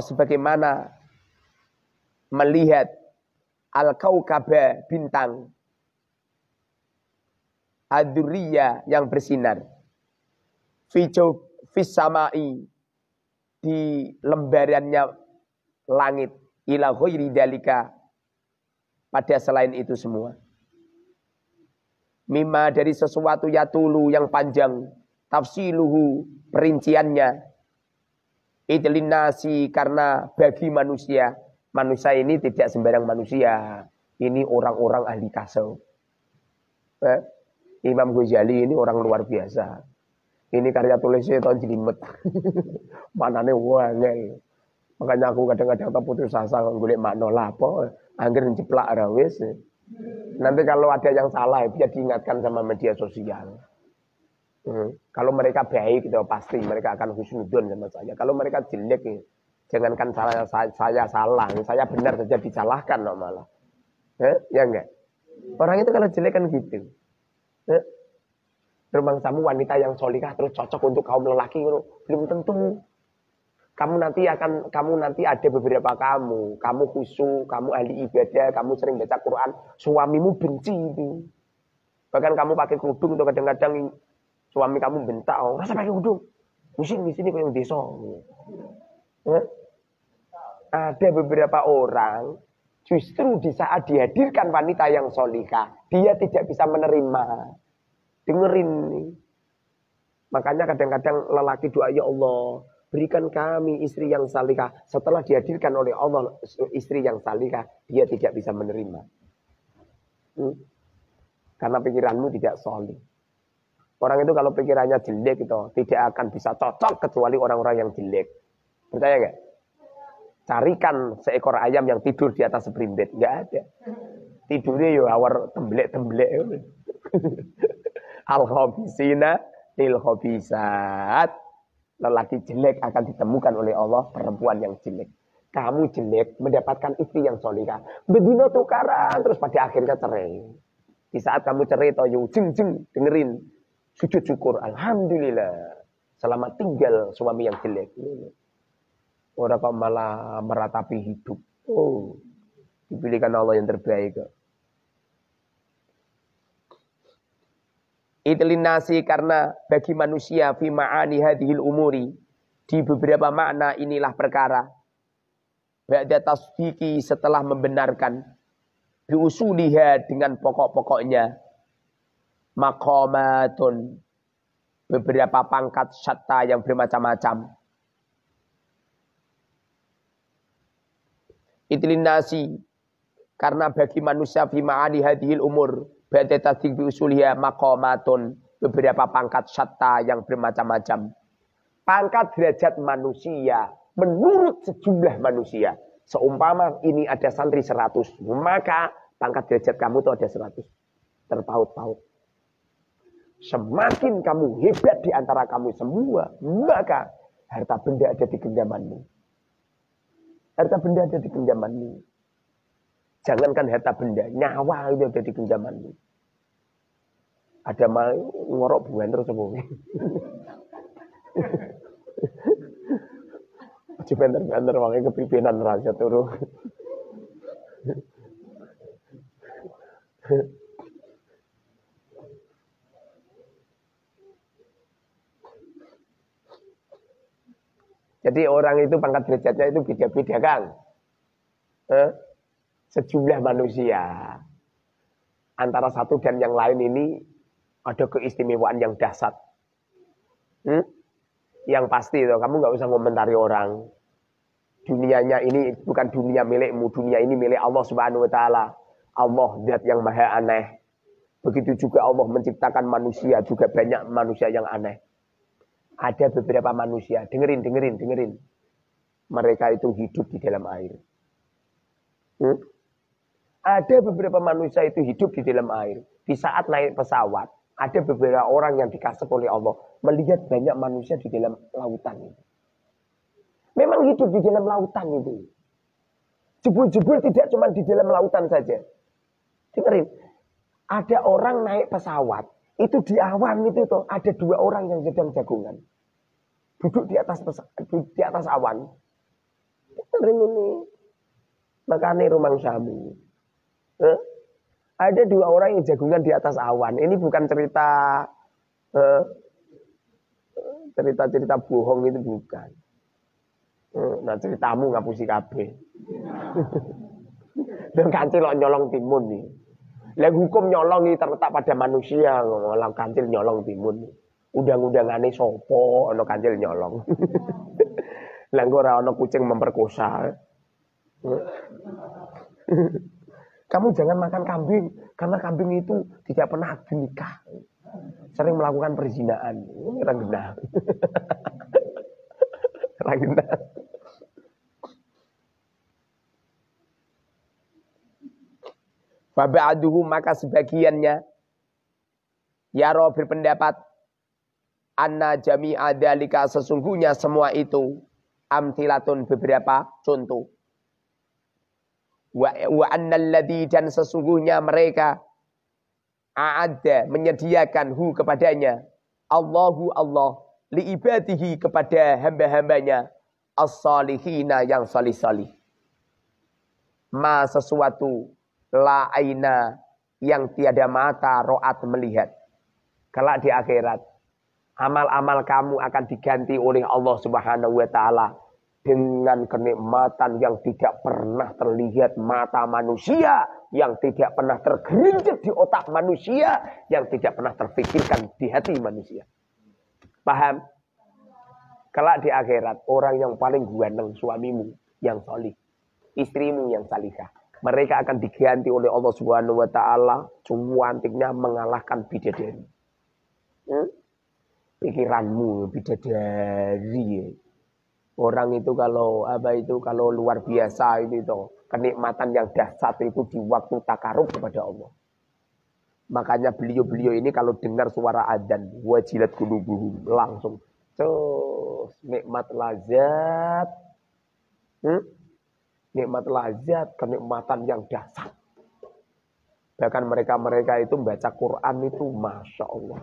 sebagaimana melihat al-kaukaba bintang ad-durriya yang bersinar. Fis samai di lembarannya langit ila ghairi dalika pada selain itu semua. Mimma dari sesuatu yatulu yang panjang, tafsiluhu perinciannya, idlinasi karena bagi manusia ini tidak sembarang manusia, ini orang-orang ahli tasawuf. Imam Ghazali ini orang luar biasa. Ini karya tulisnya tahun jelimet. Manane wangel. Makanya aku kadang-kadang tak putus asa golek makna lapo, angger jeplak ra wis. Nanti kalau ada yang salah ya diingatkan sama media sosial. Kalau mereka baik itu pasti mereka akan husnudon sama saya. Kalau mereka jelek ya, jangankan saya salah, saya benar saja disalahkan no, malah. Ya enggak? Orang itu kalau jelek kan gitu. Rumangsamu wanita yang solikah terus cocok untuk kaum lelaki, belum tentu. Kamu nanti ada beberapa kamu khusyuk, kamu ahli ibadah, kamu sering baca Quran, suamimu benci itu. Bahkan kamu pakai kerudung atau kadang-kadang suami kamu bentak, rasa pakai kerudung, pusing di sini kayak desa. Ada beberapa orang justru di saat dihadirkan wanita yang solikah, dia tidak bisa menerima. Dengerin nih. Makanya kadang-kadang lelaki doa, ya Allah, berikan kami istri yang salihah. Setelah dihadirkan oleh Allah istri yang salihah, dia tidak bisa menerima. Karena pikiranmu tidak solih. Orang itu kalau pikirannya jelek itu tidak akan bisa cocok kecuali orang-orang yang jelek. Percaya nggak? Carikan seekor ayam yang tidur di atas berimbet, nggak ada. Tidurnya yo awar temblek-temblek. Al-khabisina lil khabisat. Lelaki jelek akan ditemukan oleh Allah perempuan yang jelek. Kamu jelek mendapatkan istri yang solihah. Bedino tukaran terus pada akhirnya cerai. Di saat kamu cerai toh jeng dengerin sujud syukur, alhamdulillah. Selamat tinggal suami yang jelek. Orang kok malah meratapi hidup. Oh, dipilihkan Allah yang terbaik. Itlinasi karena bagi manusia fi ma'ani hadhil umuri. Di beberapa makna inilah perkara. Ba'da tasdiki setelah membenarkan. Biusuliha dengan pokok-pokoknya. Maqamatun. Beberapa pangkat syatta yang bermacam-macam. Itlinasi karena bagi manusia fi ma'ani hadhil umur. Ba'da tasdik biusuliha maqamatun. Beberapa pangkat syatta yang bermacam-macam. Pangkat derajat manusia menurut sejumlah manusia. Seumpama ini ada santri 100. Maka pangkat derajat kamu itu ada 100. Terpaut-paut. Semakin kamu hebat di antara kamu semua. Maka harta benda ada di genggamanmu. Harta benda ada di genggamanmu. Jangankan harta benda, nyawa itu ada di genggamanmu. Ada mal ngorok buan terus semua. Aja bener-bener wangnya kepipinan raja turu. Jadi orang itu pangkat derajatnya itu beda-beda kan. Sejumlah manusia. Antara satu dan yang lain ini ada keistimewaan yang dahsyat. Yang pasti itu, kamu nggak usah komentari orang. Dunianya ini bukan dunia milikmu, dunia ini milik Allah Subhanahu Wa Taala. Allah zat yang maha aneh. Begitu juga Allah menciptakan manusia, juga banyak manusia yang aneh. Ada beberapa manusia, dengerin. Mereka itu hidup di dalam air. Ada beberapa manusia itu hidup di dalam air. Di saat naik pesawat, ada beberapa orang yang dikasih oleh Allah melihat banyak manusia di dalam lautan itu. Memang hidup di dalam lautan itu. Jebul-jebul tidak cuma di dalam lautan saja. Dengerin, ada orang naik pesawat, itu di awan itu tuh ada 2 orang yang sedang jagungan. Duduk di atas awan. Dengerin ini. Makanya rumang samu. Ada 2 orang yang jagungan di atas awan. Ini bukan cerita bohong, itu bukan. Nah ceritamu ngapusi kabeh. Dan kancil nyolong timun nih. Lah hukum nyolong ini terletak pada manusia. Ngomong kancil nyolong timun. Undang-undangane sopo ana kancil nyolong. Lah engko ora ana kucing memperkosa. Kamu jangan makan kambing karena kambing itu tidak pernah nikah. Sering melakukan perzinaan. Ini orang genah. Orang genah. Faba'aduhu maka sebagiannya yaro berpendapat anna jami'a dzalika sesungguhnya semua itu amtilatun beberapa contoh. Wa annal ladzi dan sesungguhnya mereka a'adda menyediakan hu kepadanya Allahu Allah li ibadihi kepada hamba-hambanya as-salihina yang salih-salih. Ma sesuatu la aina yang tiada mata ro'at melihat. Kelak di akhirat amal-amal kamu akan diganti oleh Allah Subhanahu wa taala dengan kenikmatan yang tidak pernah terlihat mata manusia, yang tidak pernah tergerincir di otak manusia, yang tidak pernah terfikirkan di hati manusia. Paham? Kelak di akhirat orang yang paling ganteng suamimu yang salih, istrimu yang salihah. Mereka akan diganti oleh Allah Subhanahu wa taala cuantiknya mengalahkan bidadari. Pikiranmu bidadari. Orang itu kalau kalau luar biasa itu kenikmatan yang dahsyat itu di waktu takarub kepada Allah. Makanya beliau-beliau ini kalau dengar suara adzan, wajilat qulubuhum, langsung nikmat lazat. Nikmat lazat, kenikmatan yang dahsyat. Bahkan mereka itu membaca Quran itu Masya Allah.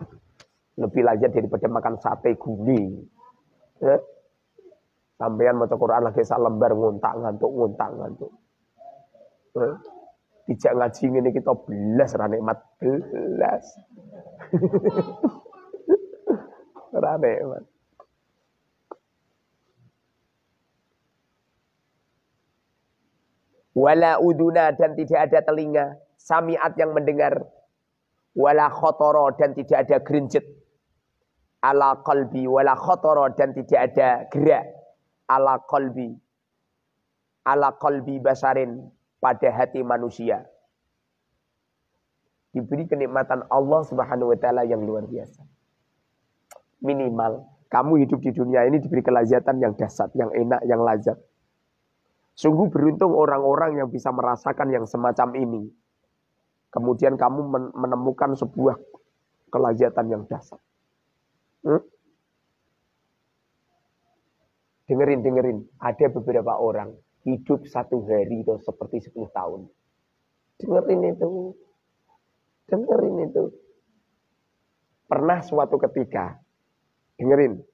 Lebih lazat daripada makan sate guling. Ya? Sampean baca Quran lagi sak lembar nguntak ngantuk. Ya? Dijak ngaji ini kita belas ra nikmat belas. Ra nikmat. Wala uduna dan tidak ada telinga, samiat yang mendengar, wala khotoro dan tidak ada gerinjet, ala qalbi wala khotoro dan tidak ada gerak, ala qalbi basarin pada hati manusia. Diberi kenikmatan Allah Subhanahu wa taala yang luar biasa. Minimal kamu hidup di dunia ini diberi kelazatan yang dahsyat, yang enak, yang lazat. Sungguh beruntung orang-orang yang bisa merasakan yang semacam ini. Kemudian kamu menemukan sebuah kelazatan yang dahsyat. Dengerin. Ada beberapa orang hidup satu hari itu seperti 10 tahun. Dengerin itu. Pernah suatu ketika, dengerin,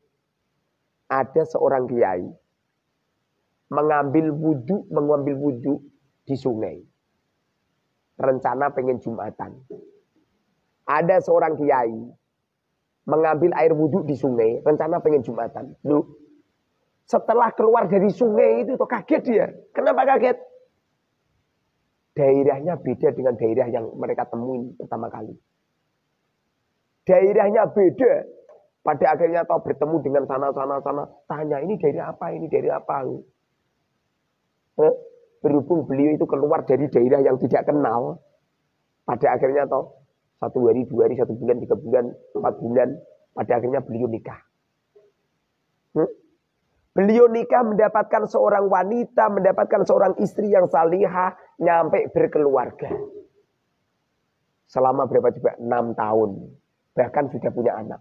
ada seorang kiai mengambil wudhu di sungai. Rencana pengen Jumatan. Ada seorang kiai mengambil air wudhu di sungai, rencana pengen Jumatan. Loh, setelah keluar dari sungai itu tuh kaget dia. Kenapa kaget? Daerahnya beda dengan daerah yang mereka temuin pertama kali. Daerahnya beda. Pada akhirnya tahu bertemu dengan sana. Tanya, ini daerah apa? Berhubung beliau itu keluar dari daerah yang tidak kenal, pada akhirnya toh 1 hari, 2 hari, 1 bulan, 3 bulan, 4 bulan, pada akhirnya beliau nikah. Beliau nikah mendapatkan seorang wanita, mendapatkan seorang istri yang salihah, nyampe berkeluarga. Selama berapa coba? 6 tahun. Bahkan sudah punya anak.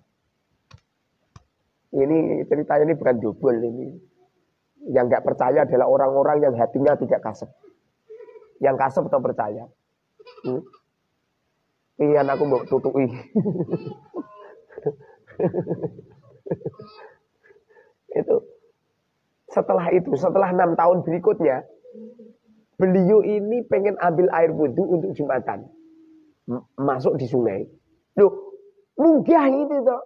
Ini ceritanya ini bukan double ini. Yang nggak percaya adalah orang-orang yang hatinya tidak kasep. Yang kasep atau percaya. Iya, aku mau tutui. Setelah 6 tahun berikutnya, beliau ini pengen ambil air wudhu untuk Jumatan. Masuk di sungai. Loh, munggah itu toh.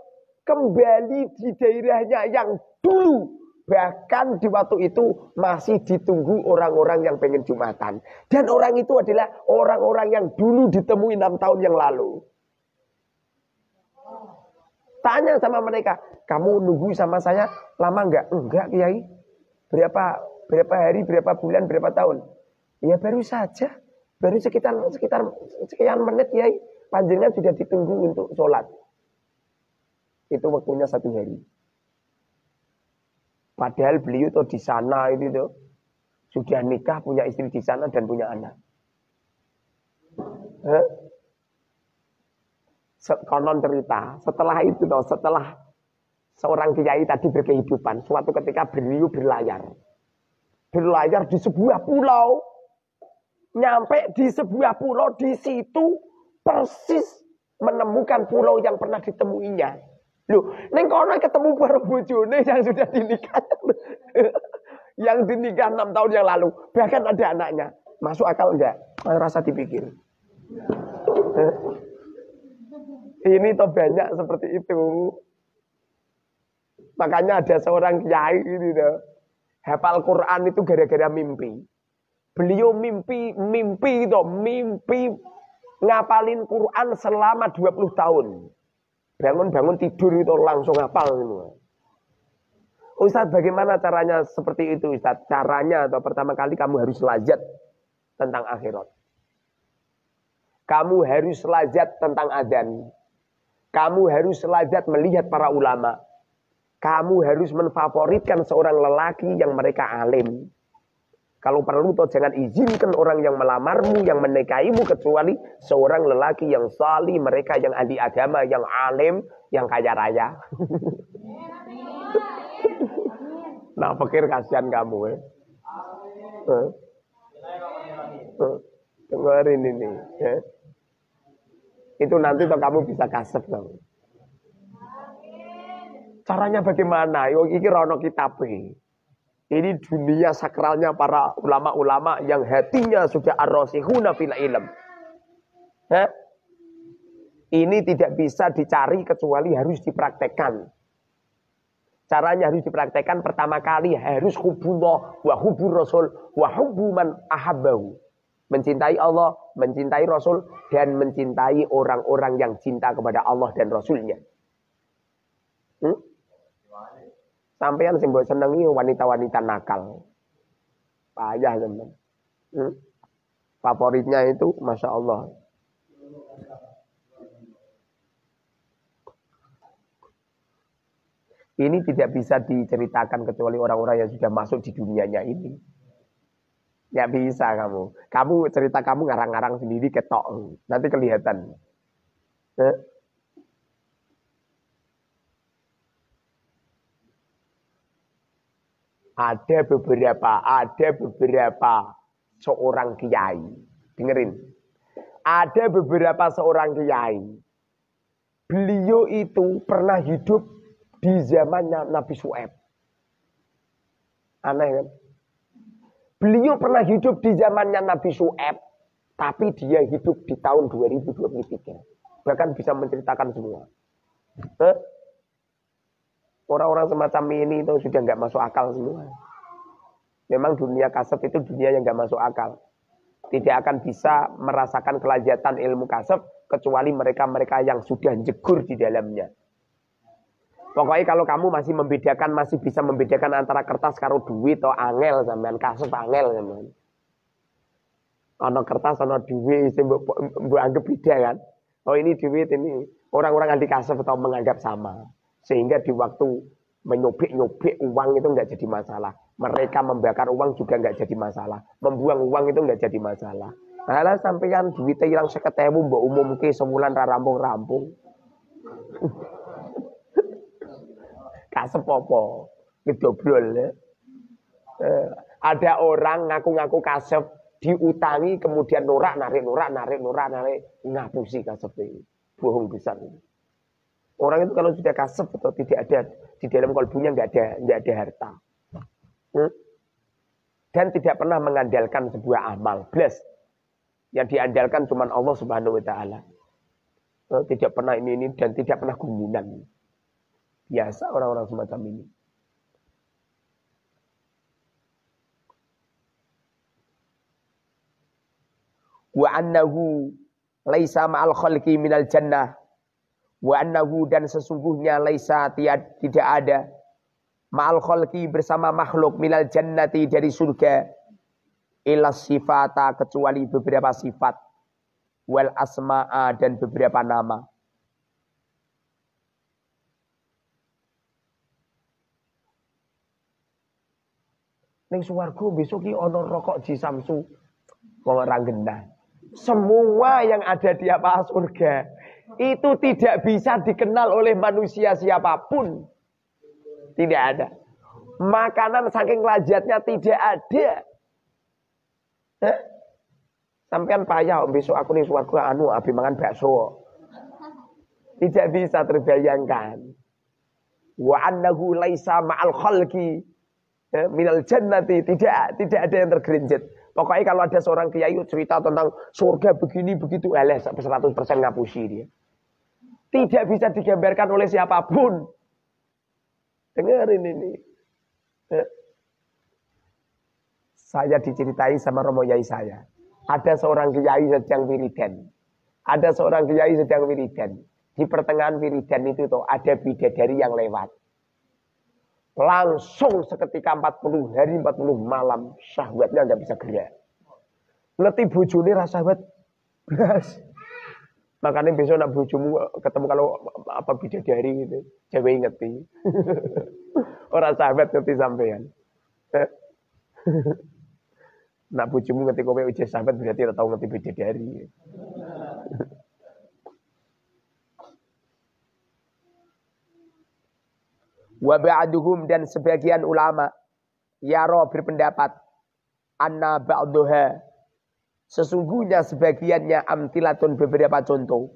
Kembali di daerahnya yang dulu. Bahkan di waktu itu masih ditunggu orang-orang yang pengen Jumatan. Dan orang itu adalah orang-orang yang dulu ditemui 6 tahun yang lalu. Tanya sama mereka, kamu nunggu sama saya lama enggak? Enggak, Kiai. Berapa hari, berapa bulan, berapa tahun? Ya baru saja. Baru sekitar sekian menit, Kiai. Panjenengan sudah ditunggu untuk sholat. Itu waktunya 1 hari. Padahal beliau tuh di sana itu tuh sudah nikah, punya istri di sana dan punya anak. Konon cerita, setelah seorang kiai tadi berkehidupan, suatu ketika beliau berlayar di sebuah pulau, nyampe di sebuah pulau, di situ persis menemukan pulau yang pernah ditemuinya. Loh, neng kono ketemu para bojone yang sudah dinikah. Yang dinikah 6 tahun yang lalu. Bahkan ada anaknya. Masuk akal enggak? Rasa dipikir. Ini toh banyak seperti itu. Makanya ada seorang kiai ini toh. Hafal Quran itu gara-gara mimpi. Beliau mimpi ngapalin Quran selama 20 tahun. Bangun tidur itu langsung hafal semua. Ustaz, bagaimana caranya seperti itu, Ustaz? Caranya atau pertama kali kamu harus lazat tentang akhirat. Kamu harus lazat tentang adzan. Kamu harus lazat melihat para ulama. Kamu harus menfavoritkan seorang lelaki yang mereka alim. Kalau perlu toh jangan izinkan orang yang melamarmu, yang menikahimu kecuali seorang lelaki yang salih, mereka yang ahli agama, yang alim, yang kaya raya. Nah, pikir kasihan kamu ya. Dengerin ini ya. Itu nanti toh kamu bisa kasep kamu. Caranya bagaimana? Yo iki rono kitabe. Ini dunia sakralnya para ulama-ulama yang hatinya sudah ar-rasikhuna fil ilm. Ini tidak bisa dicari kecuali harus dipraktekkan. Caranya harus dipraktekkan pertama kali harus hubullah wa hubur rasul wa hubbu man ahabbahu. Mencintai Allah, mencintai Rasul dan mencintai orang-orang yang cinta kepada Allah dan Rasulnya. Sampeyan sing mbok senengi wanita-wanita nakal. Payah teman. Favoritnya itu Masya Allah. Ini tidak bisa diceritakan kecuali orang-orang yang sudah masuk di dunianya ini. Ya bisa kamu. Kamu cerita kamu ngarang-ngarang sendiri ketok. Nanti kelihatan. Ada beberapa seorang kiai. Dengerin. Ada beberapa seorang kiai. Beliau itu pernah hidup di zamannya Nabi Syuaib. Aneh kan? Beliau pernah hidup di zamannya Nabi Syuaib. Tapi dia hidup di tahun 2023. Bahkan bisa menceritakan semua. Orang-orang semacam ini itu sudah nggak masuk akal semua. Memang dunia kasep itu dunia yang nggak masuk akal. Tidak akan bisa merasakan kelezatan ilmu kasep kecuali mereka-mereka yang sudah jegur di dalamnya. Pokoknya kalau kamu masih bisa membedakan antara kertas karo duit atau angel sampean kasep angel sampean. Ono kertas ono duit mbok anggap beda kan. Oh ini duit ini orang-orang anti kasep atau menganggap sama. Sehingga di waktu menyobek-nyobek uang itu nggak jadi masalah. Mereka membakar uang juga nggak jadi masalah. Membuang uang itu nggak jadi masalah. Nah sampeyan duitnya hilang 50.000 mbok umumke sebulan ra rampung-rampung. Kasep apa? Ngedobrol ya. Ada orang ngaku-ngaku kasep diutangi kemudian norak narik ngapusi kasep ini. Bohong besar ini. Orang itu kalau sudah kasep atau tidak ada di dalam kalbunya nggak ada harta. Dan tidak pernah mengandalkan sebuah amal. Blas. Yang diandalkan cuma Allah Subhanahu wa taala. Tidak pernah ini dan tidak pernah gumunan. Biasa orang-orang semacam ini. Wa annahu laisa ma'al khalqi minal jannah. Wa annahu dan sesungguhnya laisa tidak ada ma'al khalqi bersama makhluk minal jannati dari surga illa sifata kecuali beberapa sifat wal asma'a dan beberapa nama. Ning swarga besok ki ana rokok di Samsu wong ora genah. Semua yang ada di apa surga itu tidak bisa dikenal oleh manusia siapapun. Tidak ada. Makanan saking lazatnya tidak ada. Sampean payah besok aku ning swarga abi mangan bakso. Tidak bisa terbayangkan. Wa annahu laisa ma'al khalqi minal jannati tidak ada yang tergerinjit. Pokoknya kalau ada seorang kiai cerita tentang surga begini begitu 100% ngapusi dia. Tidak bisa digambarkan oleh siapapun. Dengerin ini. Saya diceritai sama Romo Yai saya. Ada seorang kiai sedang wiridan. Ada seorang kiai sedang wiridan. Di pertengahan wiridan itu tuh ada bidadari yang lewat. Langsung seketika 40 hari 40 malam syahwatnya nggak bisa gerak. Ngerti bojone rasa syahwat blas. Makanya besok nak bojomu ketemu kalau apa bidadari gitu, cewek ngerti. Orang sahabat ngerti sampean. Nak bojomu ngerti kowe ujeh sahabat berarti ora tau ngerti bidadari. Wa ba'duhum dan sebagian ulama yaro berpendapat anna ba'duha sesungguhnya sebagiannya amtilatun beberapa contoh.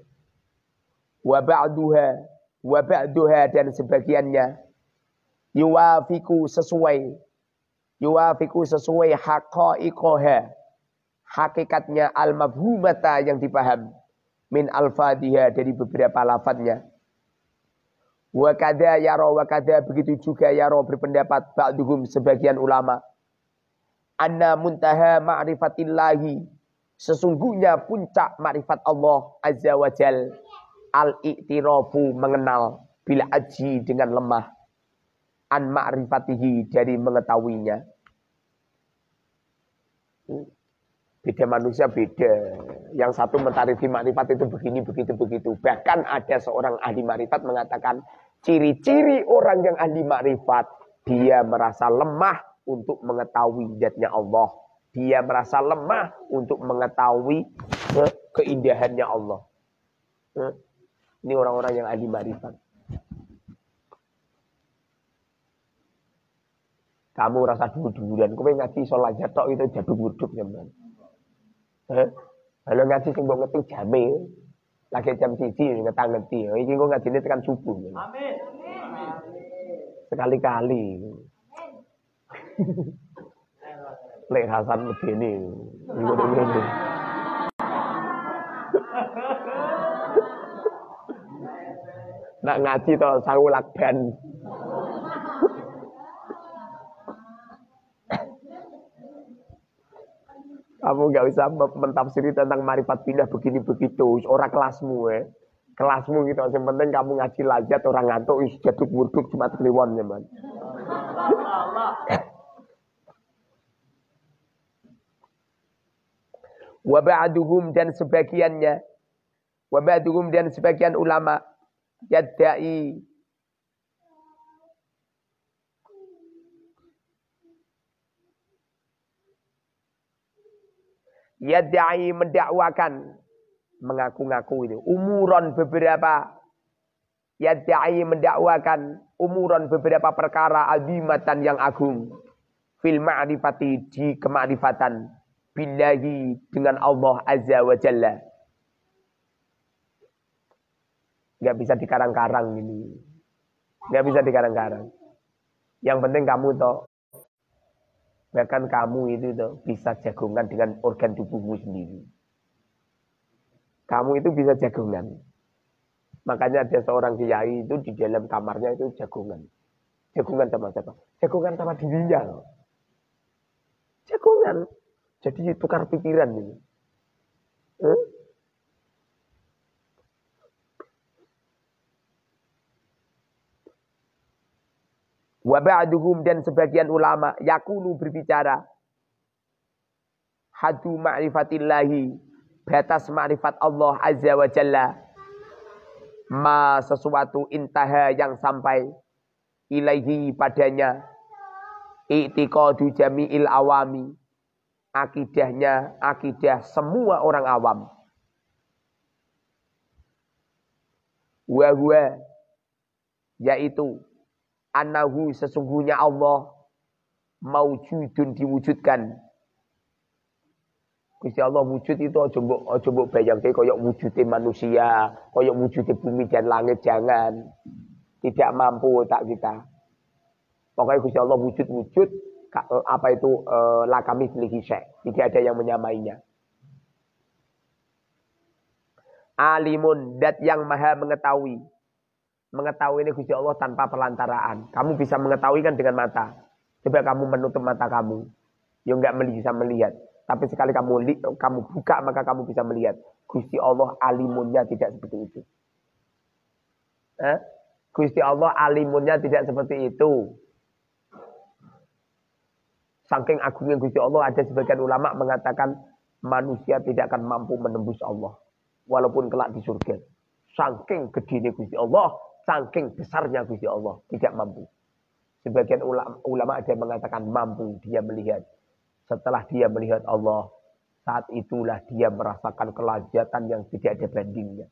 Wa ba'duha dan sebagiannya yuwafiku sesuai haqaiqoha hakikatnya al-mafhumata yang dipaham min al-fadhiha dari beberapa lafadznya. Wa kada begitu juga yaro berpendapat ba'duhum sebagian ulama anna muntaha ma'rifatillahi sesungguhnya puncak makrifat Allah Azza wa Jal al-i'tirafu mengenal bila aji dengan lemah an ma'rifatihi dari mengetahuinya. Beda manusia beda. Yang satu mentarifi makrifat itu begini begitu. Bahkan ada seorang ahli makrifat mengatakan ciri-ciri orang yang ahli makrifat dia merasa lemah untuk mengetahui zatnya Allah. Dia merasa lemah untuk mengetahui keindahannya Allah. Ini orang-orang yang ahli makrifat. Kamu rasa dulu-duluan, kowe ngaji sholat jatok itu jaduk-jaduk zaman. Kalau ngaji sing mbok ngerti jame, lagi jam 1 ngerti. Iki kok ngajine tekan subuh. Amin. Sekali-kali. Lek Hasan medeni. Ngono-ngono. Nak ngaji to sangu lakban. Kamu gak usah mentafsiri tentang marifat billah begini begitu. Orang kelasmu kelasmu gitu. Yang penting kamu ngaji lajat orang ngantuk jaduk wurduk cuma kliwon ya man. Wa ba'duhum dan sebagian ulama yadda'i mendakwakan mengaku-ngaku ini umuron beberapa perkara azimatan yang agung fil ma'rifati di kemakrifatan billahi dengan Allah Azza wa Jalla. Enggak bisa dikarang-karang ini. Enggak bisa dikarang-karang. Yang penting kamu toh bahkan kamu itu bisa jagongan dengan organ tubuhmu sendiri. Kamu itu bisa jagongan. Makanya ada seorang kiai itu di dalam kamarnya itu jagongan. Jagongan sama siapa? Jagongan sama dirinya loh. Jagongan. Jadi tukar pikiran ini. Wa ba'duhum dan sebagian ulama yakulu berbicara hadu ma'rifatillahi batas ma'rifat Allah Azza wa Jalla ma sesuatu intaha yang sampai ilaihi padanya i'tiqadu jami'il awami akidahnya akidah semua orang awam wa huwa yaitu annahu sesungguhnya Allah maujudun diwujudkan. Gusti Allah wujud itu aja mbok bayangke kaya wujude manusia, kaya wujude bumi dan langit, jangan. Tidak mampu otak kita. Pokoknya Gusti Allah wujud apa itu la kamitslihi syai'. Tidak ada yang menyamainya. Alimun dat yang maha mengetahui. Mengetahui ini Gusti Allah tanpa pelantaraan. Kamu bisa mengetahui kan dengan mata. Coba kamu menutup mata kamu. Ya enggak bisa melihat. Tapi sekali kamu buka maka kamu bisa melihat. Gusti Allah alimunnya tidak seperti itu. Gusti Allah alimunnya tidak seperti itu. Saking agungnya Gusti Allah ada sebagian ulama mengatakan manusia tidak akan mampu menembus Allah. walaupun kelak di surga. Saking gedene Gusti Allah, saking besarnya Gusti Allah, tidak mampu. Sebagian ulama ada yang mengatakan mampu dia melihat. Setelah dia melihat Allah, saat itulah dia merasakan kelazatan yang tidak ada bandingnya.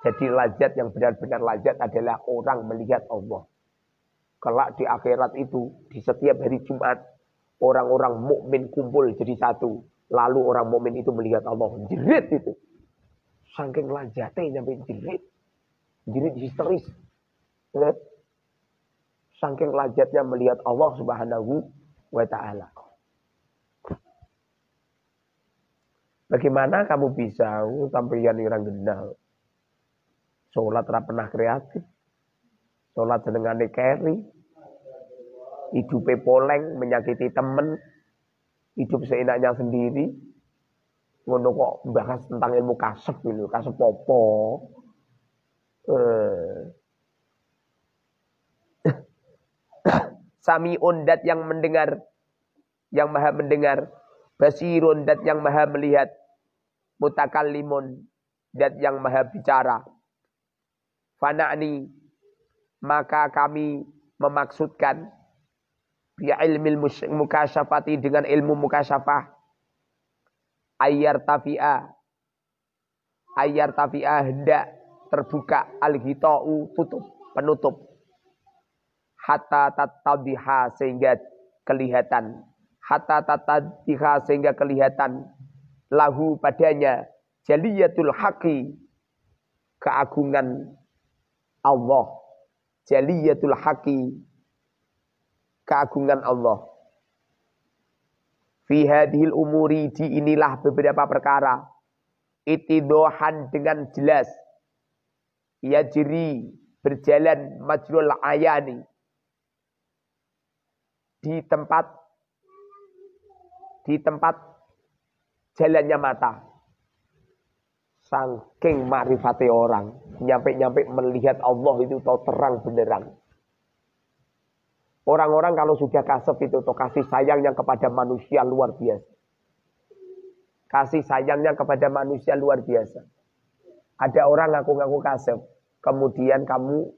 Jadi lazat yang benar-benar lazat adalah orang melihat Allah. Kelak di akhirat itu, di setiap hari Jumat, orang-orang mukmin kumpul jadi satu. Lalu orang mukmin itu melihat Allah. Jerit itu. Saking lazatnya sampai jerit. Jerit histeris. Saking lazatnya melihat Allah Subhanahu wa ta'ala. Bagaimana kamu bisa sampeyan orang genal? Sholat ora pernah kreatif. Sholat senengane keri. Hidupe poleng, menyakiti temen. Hidup seenaknya sendiri. Ngono kok bahas tentang ilmu kasep gitu. Kasep apa? Sami'un dat yang mendengar. Yang maha mendengar. Basirun dat yang maha melihat. Mutakallimun dat yang maha bicara. Fana'ni, maka kami memaksudkan bi ilmil mukasyafati dengan ilmu mukasyafah ayyar tafi'a hendak terbuka al-ghita'u penutup hatta tatadhiha sehingga kelihatan lahu padanya jaliyatul haqi keagungan Allah, jaliyatul haqi, keagungan Allah. Fi hadhil umuri, di inilah beberapa perkara. Itidohan dengan jelas. Yajri, berjalan majrul ayani. Di tempat jalannya mata. Saking makrifate orang, nyampe melihat Allah itu tahu terang benerang. Orang-orang kalau sudah kasep itu tahu kasih sayangnya kepada manusia luar biasa. Kasih sayangnya kepada manusia luar biasa. Ada orang ngaku-ngaku kasep, kemudian kamu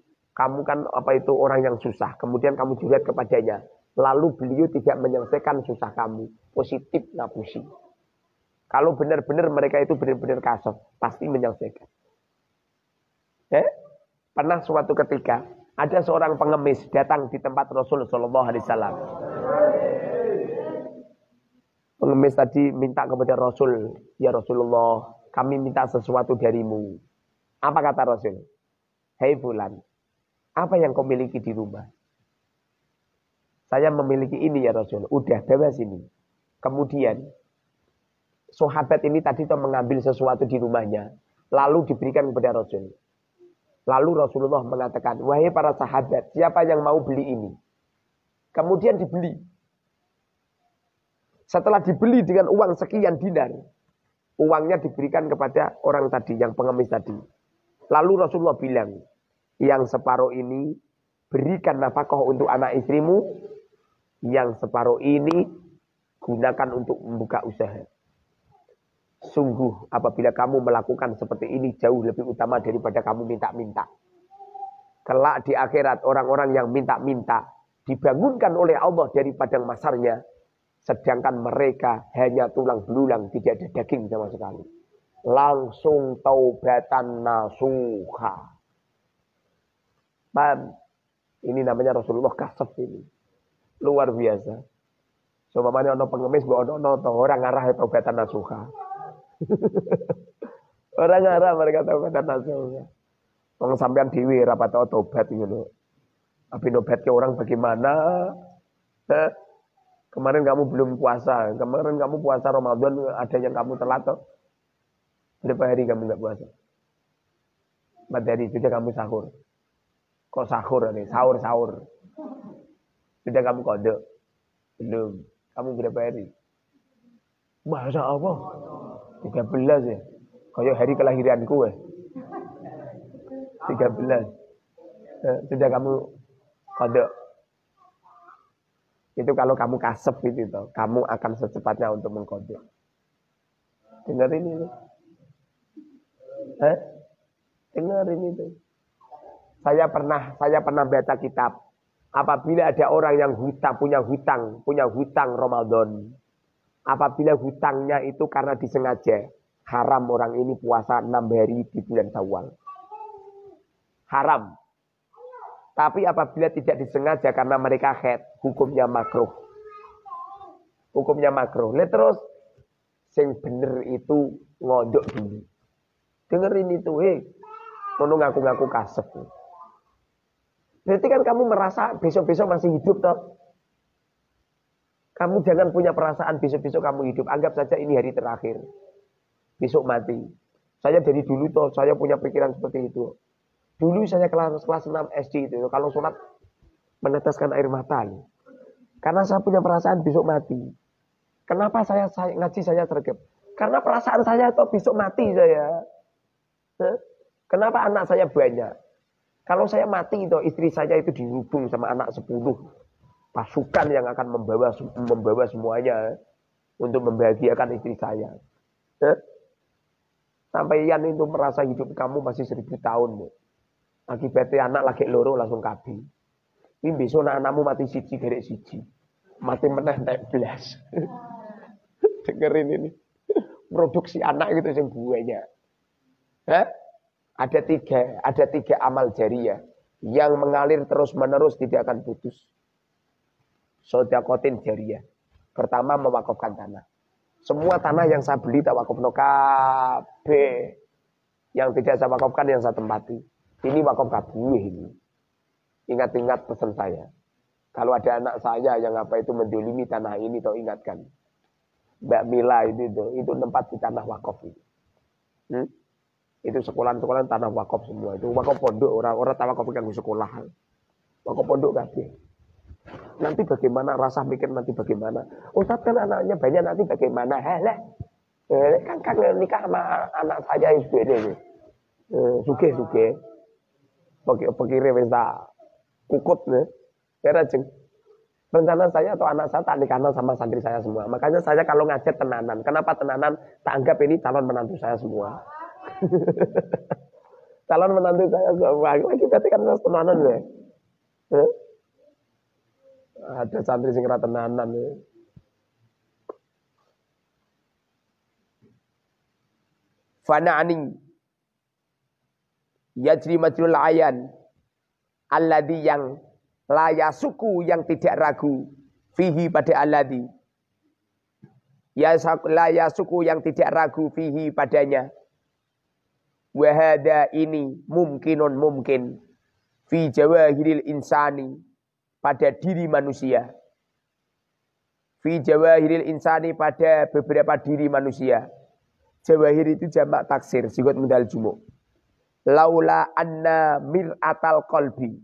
kan apa itu orang yang susah, kemudian kamu curhat kepadanya, lalu beliau tidak menyelesaikan susah kamu, positif ngapusi. Kalau benar-benar mereka itu benar-benar kasar, pasti menyelesaikan. Pernah suatu ketika ada seorang pengemis datang di tempat Rasul Shallallahu Alaihi Wasallam. Pengemis tadi minta kepada Rasul, ya Rasulullah, kami minta sesuatu darimu. Apa kata Rasul? Hei fulan, apa yang kau miliki di rumah? Saya memiliki ini ya Rasul. Udah bawa sini. Kemudian sahabat ini tadi tuh mengambil sesuatu di rumahnya, lalu diberikan kepada Rasul. Lalu Rasulullah mengatakan, wahai para sahabat, siapa yang mau beli ini? Kemudian dibeli. Setelah dibeli dengan uang sekian dinar, uangnya diberikan kepada orang tadi, yang pengemis tadi. Lalu Rasulullah bilang, yang separuh ini berikan nafkah untuk anak istrimu, yang separuh ini gunakan untuk membuka usaha. Sungguh apabila kamu melakukan seperti ini jauh lebih utama daripada kamu minta-minta. Kelak di akhirat orang-orang yang minta-minta dibangunkan oleh Allah dari padang mahsyarnya, sedangkan mereka hanya tulang belulang, tidak ada daging sama sekali. Langsung taubatan nasuha. Paham? Ini namanya Rasulullah kasef ini. Luar biasa. Soalnya ono pengemis ono orang ngarah taubatan nasuha. Orang ngarah mereka taubatan nasuha. Wong sampean dhewe ra patok tobat ngono. Tapi nobat ke orang bagaimana? Kemarin kamu belum puasa, kemarin kamu puasa Ramadan, ada yang kamu telat toh. Berapa hari kamu enggak puasa? 4 hari sudah kamu sahur. Kok sahur nih? Sahur. Sudah kamu kodok? Belum. Kamu berapa hari? Masa apa? 13 ya. Kayak hari kelahiranku ya. 13. Sudah kamu kodok. Itu kalau kamu kasep itu toh, kamu akan secepatnya untuk mengkodok. Dengar ini. Dengerin itu. Saya pernah baca kitab. Apabila ada orang yang punya hutang Ramadan. Apabila hutangnya itu karena disengaja, haram orang ini puasa 6 hari di bulan Syawal. Haram. Tapi apabila tidak disengaja karena mereka haid, hukumnya makruh. Hukumnya makruh. Lihat terus, sing bener itu ngondok dulu. Dengerin itu, ngono ngaku-ngaku kasep. Berarti kan kamu merasa besok-besok masih hidup toh. Kamu jangan punya perasaan besok-besok kamu hidup. Anggap saja ini hari terakhir. Besok mati. Saya dari dulu toh, saya punya pikiran seperti itu. Dulu saya kelas 6 SD itu. Kalau sholat meneteskan air mata. Karena saya punya perasaan besok mati. Kenapa saya ngaji saya sergap? Karena perasaan saya toh besok mati saya. Kenapa anak saya banyak? Kalau saya mati itu istri saya itu dihubung sama anak 10 pasukan yang akan membawa semuanya untuk membahagiakan istri saya. Sampai Ian itu merasa hidup kamu masih 1000 tahun. Akibatnya anak lagi loro langsung kabeh. Ini besok anakmu mati siji derek siji. Mati meneh entek blas. Dengerin ini. Produksi anak itu yang buahnya. Ada tiga amal jariah yang mengalir terus menerus tidak akan putus. Sodakotin jariah. Pertama mewakafkan tanah. Semua tanah yang saya beli tak wakafno kabeh. Yang tidak saya wakafkan yang saya tempati. Ini wakaf kabeh ini. Ingat-ingat pesan saya. Kalau ada anak saya yang mendolimi tanah ini, toh ingatkan. Mbak Mila itu tempat di tanah wakaf itu. Itu sekolah-sekolah tanah wakaf semua. Itu wakaf pondok, orang-orang tak wakaf kan sekolah. Wakaf pondok kabeh. Nanti bagaimana rasa mikir nanti bagaimana? Ustaz kan anaknya banyak nanti bagaimana? Kan nikah sama anak saya SBD. Suge. Pikire wis tak kukut rajeng. Rencana saya atau anak saya tak nikahkan sama santri saya semua. Makanya saya kalau ngajak tenanan. Kenapa tenanan? Tak anggap ini calon menantu saya semua. Calon menantu saya semua. Lagi berarti kan tenanan ya. Ada santri sing ora tenanan ya. Fana'ani yajri majrul ayan alladhi yang layasuku yang tidak ragu fihi pada alladhi layasuku yang tidak ragu fihi padanya wahada ini mungkin fi jawahiril insani pada diri manusia fi jawahiril insani pada beberapa diri manusia. Jawahir itu jamak taksir sigot mendal jumuk. Laula anna mir'atal qalbi.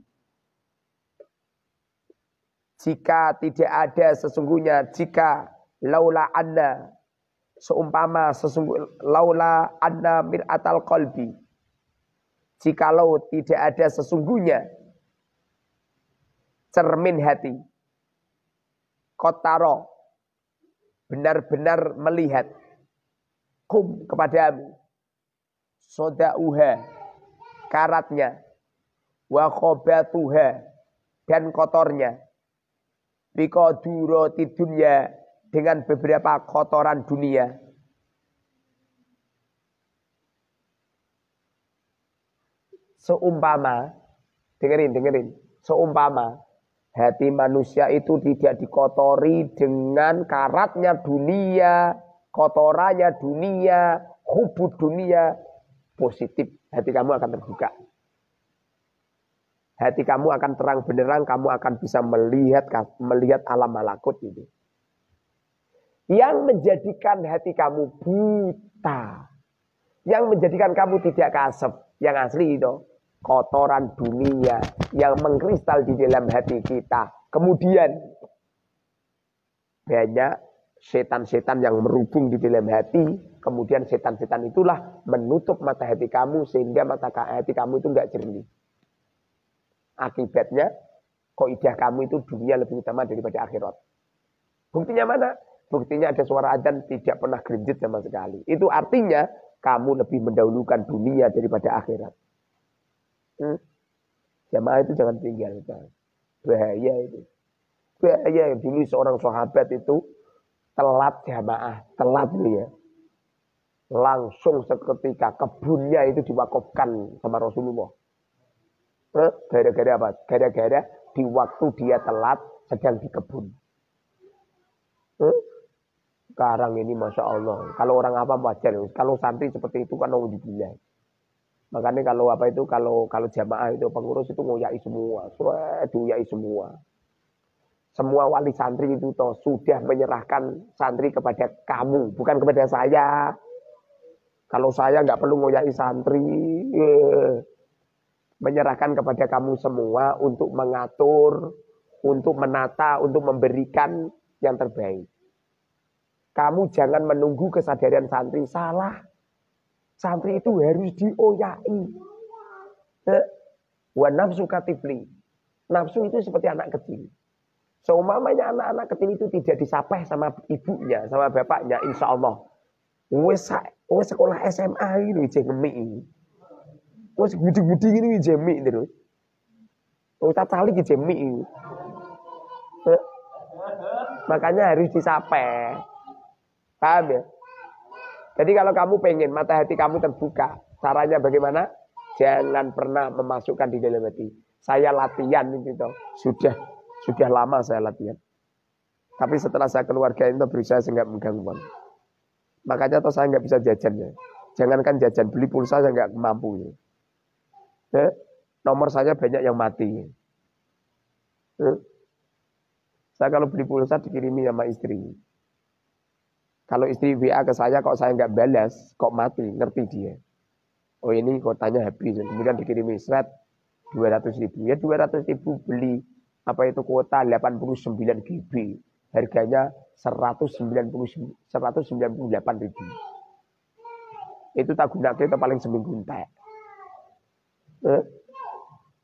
Jika tidak ada sesungguhnya, jika laula anna seumpama laula anna mir'atal qalbi. Jikalau tidak ada sesungguhnya cermin hati. Kotaro benar-benar melihat kum kepadamu sodauha karatnya wa khobatuha dan kotornya biqadurati dunya dengan beberapa kotoran dunia seumpama dengerin seumpama hati manusia itu tidak dikotori dengan karatnya dunia, kotorannya dunia, hubud dunia, positif. Hati kamu akan terbuka. Hati kamu akan terang benderang, kamu akan bisa melihat alam malakut itu. Yang menjadikan hati kamu buta. Yang menjadikan kamu tidak kasep. Yang asli itu. Kotoran dunia yang mengkristal di dalam hati kita. Kemudian banyak setan-setan yang merubung di dalam hati. Kemudian setan-setan itulah menutup mata hati kamu sehingga mata hati kamu itu enggak jernih. Akibatnya kaidah kamu itu dunia lebih utama daripada akhirat. Buktinya mana? Buktinya ada suara adzan tidak pernah gerenjet sama sekali. Itu artinya kamu lebih mendahulukan dunia daripada akhirat. Jamaah itu jangan tinggalkan. Bahaya itu. Bahaya. Dulu seorang sahabat itu telat jamaah. Telat itu ya. Langsung seketika kebunnya itu diwakafkan sama Rasulullah. Gara-gara apa? Gara-gara di waktu dia telat sedang di kebun. Sekarang ini Masya Allah. Kalau orang apa wajar. Kalau santri seperti itu kan alhamdulillah. Makanya kalau apa itu, kalau jamaah itu pengurus itu ngoyai semua. Duyai semua. Semua wali santri itu toh sudah menyerahkan santri kepada kamu. Bukan kepada saya. Kalau saya nggak perlu ngoyai santri. Menyerahkan kepada kamu semua untuk mengatur, untuk menata, untuk memberikan yang terbaik. Kamu jangan menunggu kesadaran santri. Salah. Santri itu harus dioyai. Wa nafsu katifli. Nafsu itu seperti anak kecil. Seumpamanya anak-anak kecil itu tidak disapeh sama ibunya, sama bapaknya, insya Allah. Wes sekolah SMA ini jemik. Wes gudi-gudi ini jemik terus. Tak tali jemik. Makanya harus disapeh. Paham ya? Jadi kalau kamu pengen mata hati kamu terbuka, caranya bagaimana? Jangan pernah memasukkan di dalam hati. Saya latihan itu toh. Sudah lama saya latihan. Tapi setelah saya keluarga itu berusaha saya nggak mengganggu. Makanya toh saya nggak bisa jajan ya. Jangankan jajan, beli pulsa saya nggak mampu ya. Nomor saya banyak yang mati. Saya kalau beli pulsa dikirimi sama istri. Kalau istri WA ke saya, kok saya nggak balas, kok mati, ngerti dia. Oh ini kotanya habis, kemudian dikirimi seret 200.000. Ya 200.000 beli apa itu kuota 89 GB, harganya 198.000. Itu tak gunakan itu paling seminggu entek.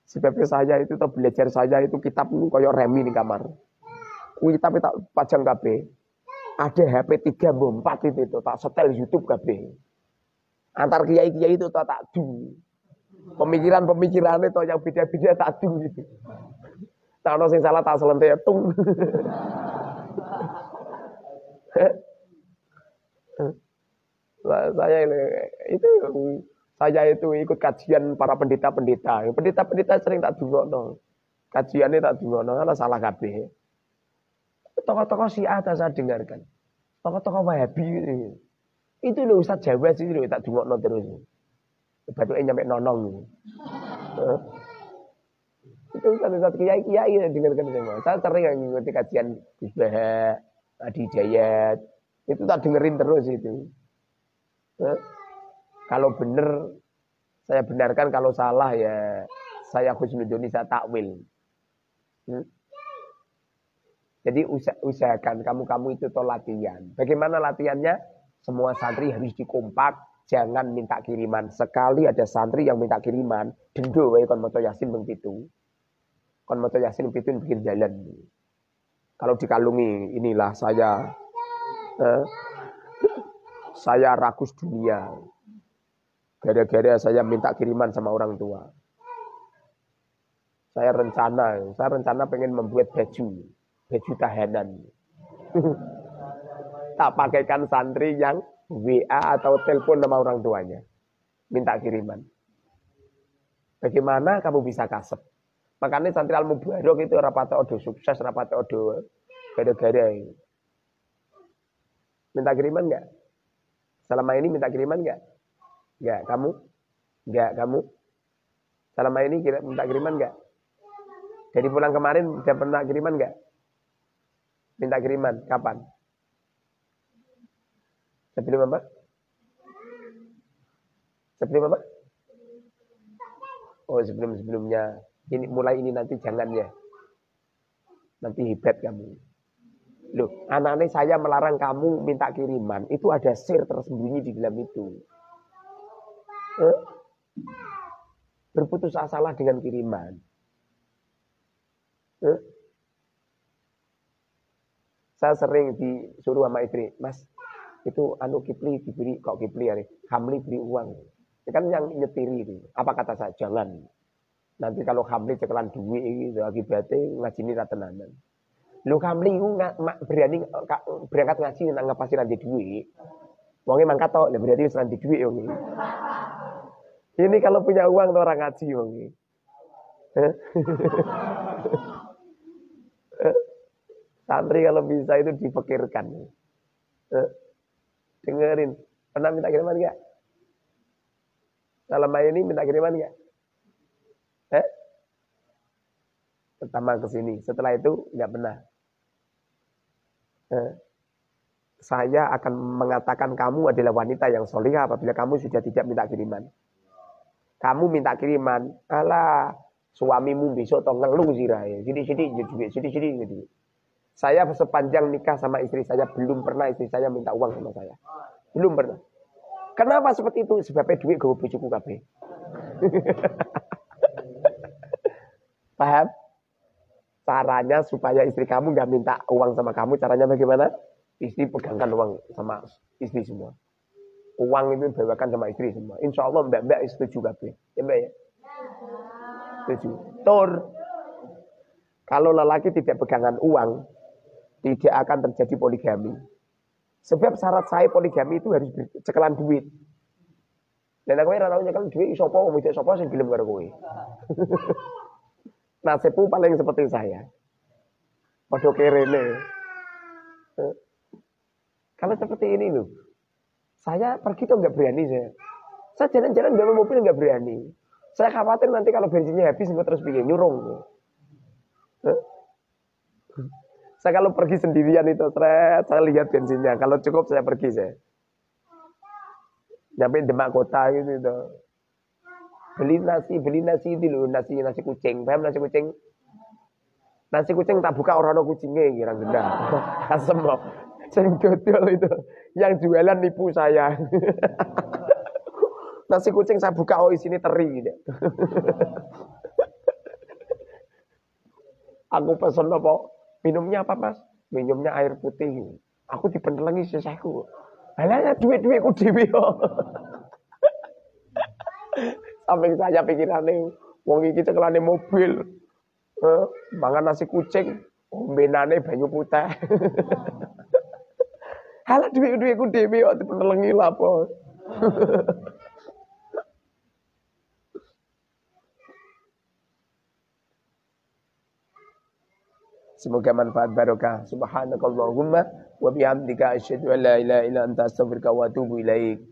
Sebabnya saya itu belajar saya itu kitab itu kayak remi di kamar. Kitab tak pajang kabeh. Ada HP 3 4 itu tak setel YouTube kabeh. Antar kiai-kiai itu tak du. Pemikiran itu yang beda-beda tak du gitu. Tak ono sing salah tak selentetung. Saya itu ikut kajian para pendeta-pendeta. Pendeta-pendeta sering tak dungokno. Kajiannya tak dungokno, ana salah kabeh. Tokoh-tokoh Syiah saya dengarkan. Tokoh-tokoh Wahabi ini. Itu loh Ustaz Jawa sih loh tak dungokno terus. Batuke nyampe nonong. Itu Ustaz kiai-kiai dengarkan semua. Saya sering ngikuti kajian Gus Baha, Adi Hidayat. Itu tak dengerin terus itu. Kalau benar saya benarkan, kalau salah ya saya husnudzon, saya takwil. Jadi usahakan kamu itu latihan. Bagaimana latihannya? Semua santri harus dikompak, jangan minta kiriman. Sekali ada santri yang minta kiriman, dendo wae kon maca Yasin ping 7. Kon maca Yasin ping 7 bikin jalan. Kalau dikalungi, inilah saya rakus dunia. Gara-gara saya minta kiriman sama orang tua. Saya rencana pengen membuat baju tahanan. Tak pakaikan santri yang WA atau telepon sama orang tuanya. Minta kiriman. Bagaimana kamu bisa kasep? Makanya santri Al-Mubarok itu rapate odo sukses, rapate odo gara-gara. Minta kiriman enggak? Selama ini minta kiriman enggak? Enggak, kamu? Enggak, kamu? Selama ini minta kiriman enggak? Dari pulang kemarin udah pernah kiriman enggak? Minta kiriman, kapan? Sebelum apa? Sebelum apa? Oh, sebelum-sebelumnya. Mulai ini nanti jangan ya. Nanti hebat kamu. Loh, anak-anak saya melarang kamu minta kiriman. Itu ada sir tersembunyi di dalam itu. Berputus asalah dengan kiriman. Saya sering disuruh sama istri, Mas, Itu anu Kipli diberi, kok Kipli ya nih, Hamli beri uang. Ini kan yang nyetiri itu. Apa kata saya? Jangan. Nanti kalau Hamli cekelan duit gitu akibatnya ngajini ra tenanan. Lu Hamli itu berani berangkat ngaji nang ngapasi nanti duit. Wonge mangkat tok, berarti wis nanti duit wong. Ini kalau punya uang tuh orang ngaji wong. Santri kalau bisa itu dipikirkan. Dengerin. Pernah minta kiriman enggak? Selama ini minta kiriman enggak? Pertama ke sini. Setelah itu enggak pernah. Saya akan mengatakan kamu adalah wanita yang solihah apabila kamu sudah tidak minta kiriman. Kamu minta kiriman, alah suamimu besok toh ngeluh sirahe. Sidi gitu. Saya sepanjang nikah sama istri saya belum pernah istri saya minta uang sama saya. Belum pernah. Kenapa seperti itu? Sebabnya duit gue bojoku kabeh. Paham? Caranya supaya istri kamu nggak minta uang sama kamu, caranya bagaimana? Istri pegangkan uang sama istri semua. Uang itu bawakan sama istri semua. Insya Allah mbak setuju kabeh. Ya mbak ya? Setuju. Tur. Kalau lelaki tidak pegangan uang, tidak akan terjadi poligami. Sebab syarat saya poligami itu harus cekelan duit. Dan aku ora tau nyekel duit sapa wong wedok sapa sing gelem karo kowe. Nasibku paling seperti saya. Padha kerene. Kalau seperti ini loh. Saya pergi tuh nggak berani saya. Saya jalan-jalan bawa mobil nggak berani. Saya khawatir nanti kalau bensinnya habis nggak terus bikin nyurung. Saya kalau pergi sendirian itu, saya lihat bensinnya. Kalau cukup saya pergi saya. Nyampe Demak kota gitu. Beli nasi itu loh, nasi kucing. Paham nasi kucing? Nasi kucing tak buka orang kucingnya kira genda. Asem loh. Sing dodol itu. Yang jualan nipu saya. Nasi kucing saya buka, oh isinya teri gitu. Aku pesen apa? Minumnya apa mas? Minumnya air putih. Aku dipenelengi sesahku. Alah duit-duitku dhewe kok. Sampai saya pikirannya, wong iki cekelane mobil. Mangan nasi kucing, ombenane banyu putih. Alah duit-duitku dhewe kok dipenelengi lha apa. Semoga manfaat barokah. Subhanakallahumma wa bihamdika asyhadu an la ilaha illa anta astaghfiruka wa atubu ilaik.